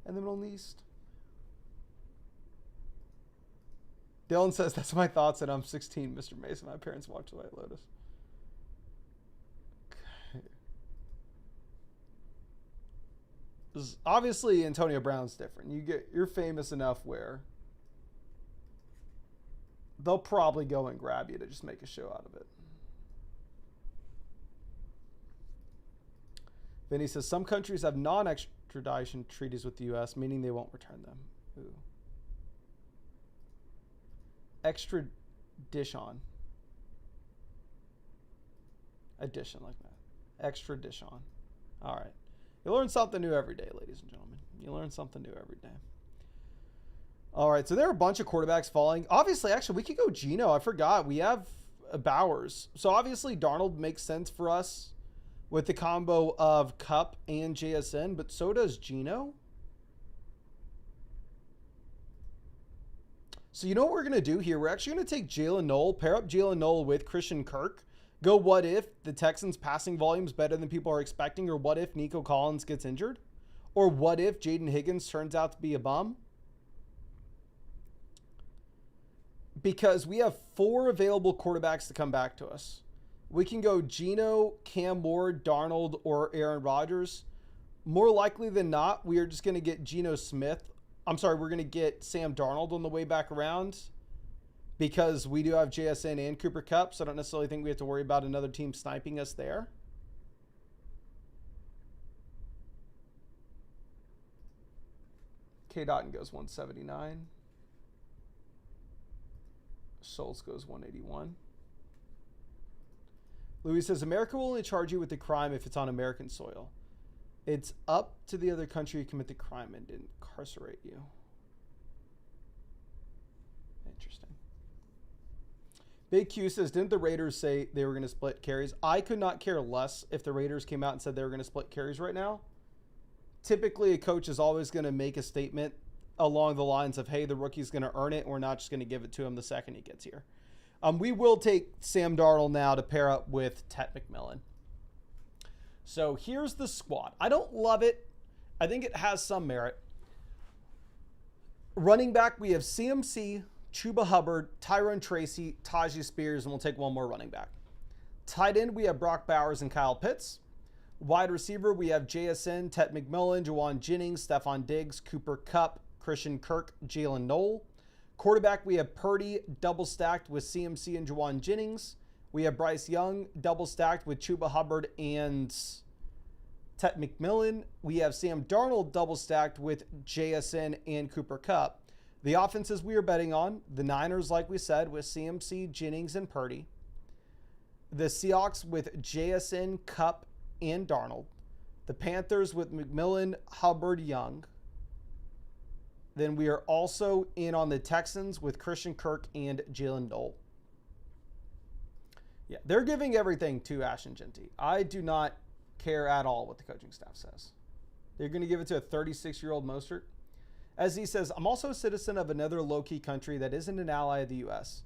in the Middle East? Dylan says, that's my thoughts and I'm 16, Mr. Mason. My parents watched White Lotus. Obviously, Antonio Brown's different. You're famous enough where they'll probably go and grab you to just make a show out of it. Vinny says, some countries have non-extradition treaties with the U.S., meaning they won't return them. Ooh. Extradition. Addition like that. Extradition. All right. You learn something new every day, ladies and gentlemen. You learn something new every day. All right, so there are a bunch of quarterbacks falling. Obviously, actually, we could go Geno. I forgot. We have Bowers. So obviously, Darnold makes sense for us with the combo of Kupp and JSN, but so does Geno. So you know what we're going to do here? We're actually going to take Jalen Noel, pair up Jalen Noel with Christian Kirk. Go what if the Texans' passing volume is better than people are expecting, or what if Nico Collins gets injured? Or what if Jaden Higgins turns out to be a bum? Because we have 4 available quarterbacks to come back to us. We can go Geno, Cam Ward, Darnold, or Aaron Rodgers. More likely than not, we are just going to get Geno Smith. I'm sorry, we're going to get Sam Darnold on the way back around because we do have JSN and Cooper Kupp, so I don't necessarily think we have to worry about another team sniping us there. K. Dotton goes 179. Schultz goes 181. Louis says, America will only charge you with the crime if it's on American soil. It's up to the other country to commit the crime and incarcerate you. Interesting. Big Q says, didn't the Raiders say they were going to split carries? I could not care less if the Raiders came out and said they were going to split carries right now. Typically, a coach is always going to make a statement along the lines of, hey, the rookie's going to earn it. We're not just going to give it to him the second he gets here. We will take Sam Darnold now to pair up with Ted McMillan. So here's the squad. I don't love it. I think it has some merit. Running back, we have CMC, Chuba Hubbard, Tyrone Tracy, Tajee Spears, and we'll take one more running back. Tight end, we have Brock Bowers and Kyle Pitts. Wide receiver, we have JSN, Ted McMillan, Juwan Jennings, Stephon Diggs, Cooper Kupp, Christian Kirk, Jalen Noel. Quarterback, we have Purdy double stacked with CMC and Juwan Jennings. We have Bryce Young double stacked with Chuba Hubbard and Ted McMillan. We have Sam Darnold double stacked with JSN and Cooper Kupp. The offenses we are betting on, the Niners, like we said, with CMC, Jennings, and Purdy. The Seahawks with JSN, Kupp, and Darnold. The Panthers with McMillan, Hubbard, Young. Then we are also in on the Texans with Christian Kirk and Jalen Noel. Yeah, they're giving everything to Ashton Jeanty. I do not care at all what the coaching staff says. They're going to give it to a 36-year-old Mostert. As he says, I'm also a citizen of another low-key country that isn't an ally of the U.S.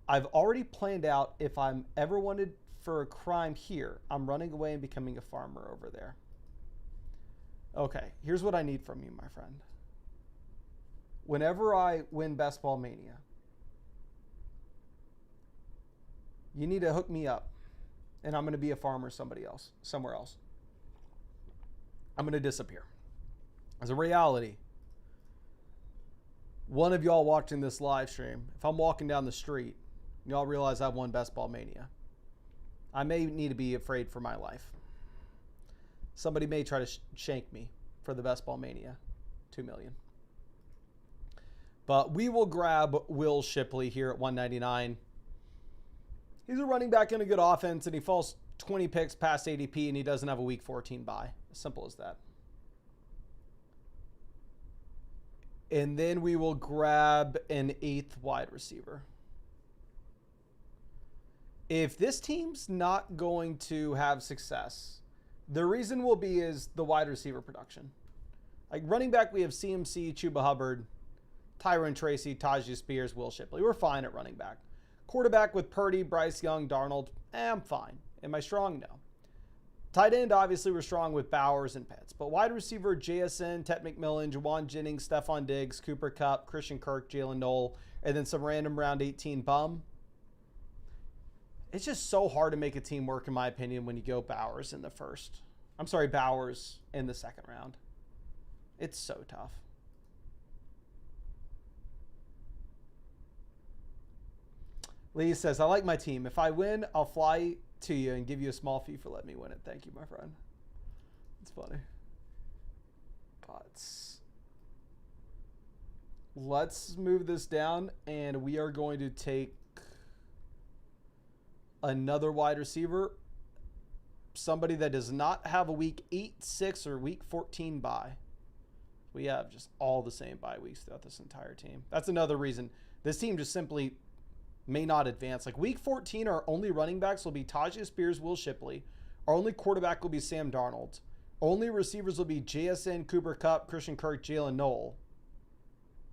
I've already planned out if I'm ever wanted for a crime here. I'm running away and becoming a farmer over there. Okay, here's what I need from you, my friend. Whenever I win Best Ball Mania, you need to hook me up, and I'm going to be a farmer somewhere else. I'm going to disappear. As a reality, one of y'all watching this live stream, if I'm walking down the street, y'all realize I've won Best Ball Mania, I may need to be afraid for my life. Somebody may try to shank me for the Best Ball Mania 2 million. But we will grab Will Shipley here at 199. He's a running back in a good offense, and he falls 20 picks past ADP, and he doesn't have a week 14 bye. As simple as that. And then we will grab an 8th wide receiver. If this team's not going to have success, the reason will be is the wide receiver production. Like running back, we have CMC, Chuba Hubbard, Tyron Tracy, Tajay Spears, Will Shipley. We're fine at running back. Quarterback with Purdy, Bryce Young, Darnold. I'm fine. Am I strong? No. Tight end, obviously, we're strong with Bowers and Pitts. But wide receiver, JSN, Ted McMillan, Juwan Jennings, Stephon Diggs, Cooper Kupp, Christian Kirk, Jalen Noel, and then some random round 18 bum. It's just so hard to make a team work, in my opinion, when you go Bowers in the first. I'm sorry, Bowers in the second round. It's so tough. Lee says, I like my team. If I win, I'll fly to you and give you a small fee for letting me win it. Thank you, my friend. It's funny. But let's move this down, and we are going to take another wide receiver. Somebody that does not have a week 8, 6, or week 14 bye. We have just all the same bye weeks throughout this entire team. That's another reason this team just simply may not advance. Like week 14, our only running backs will be Tajay Spears, Will Shipley. Our only quarterback will be Sam Darnold. Only receivers will be JSN, Cooper Kupp, Christian Kirk, Jalen Noel.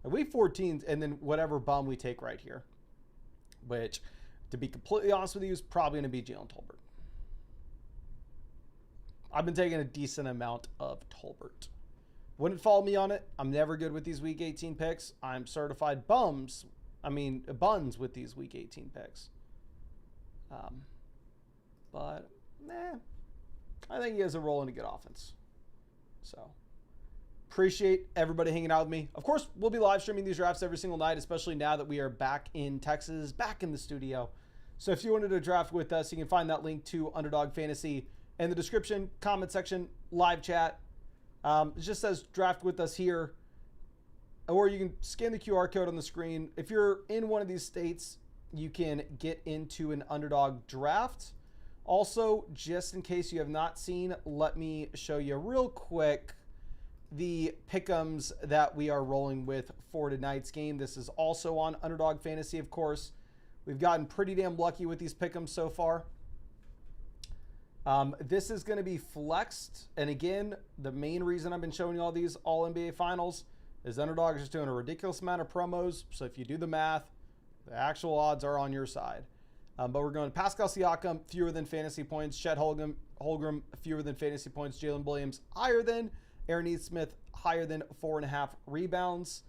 And week 14, and then whatever bum we take right here, which, to be completely honest with you, is probably going to be Jalen Tolbert. I've been taking a decent amount of Tolbert. Wouldn't follow me on it. I'm never good with these week 18 picks. I'm certified buns with these week 18 picks. But, I think he has a role in a good offense. So, appreciate everybody hanging out with me. Of course, we'll be live streaming these drafts every single night, especially now that we are back in Texas, back in the studio. So if you wanted to draft with us, you can find that link to Underdog Fantasy in the description, comment section, live chat. It just says draft with us here. Or you can scan the QR code on the screen. If you're in one of these states, you can get into an Underdog draft. Also, just in case you have not seen, let me show you real quick the pick'ems that we are rolling with for tonight's game. This is also on Underdog Fantasy, of course. We've gotten pretty damn lucky with these pick'ems so far. This is going to be flexed. And again, the main reason I've been showing you all these All-NBA Finals is Underdog is just doing a ridiculous amount of promos. So if you do the math, the actual odds are on your side. But we're going Pascal Siakam, fewer than fantasy points. Chet Holmgren, fewer than fantasy points. Jalen Williams, higher than. Aaron Nesmith, higher than 4.5 rebounds.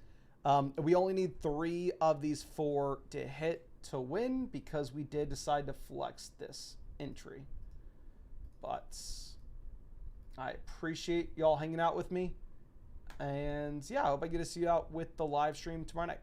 We only need 3 of these 4 to hit to win because we did decide to flex this entry. But I appreciate y'all hanging out with me. And yeah, I hope I get to see you out with the live stream tomorrow night.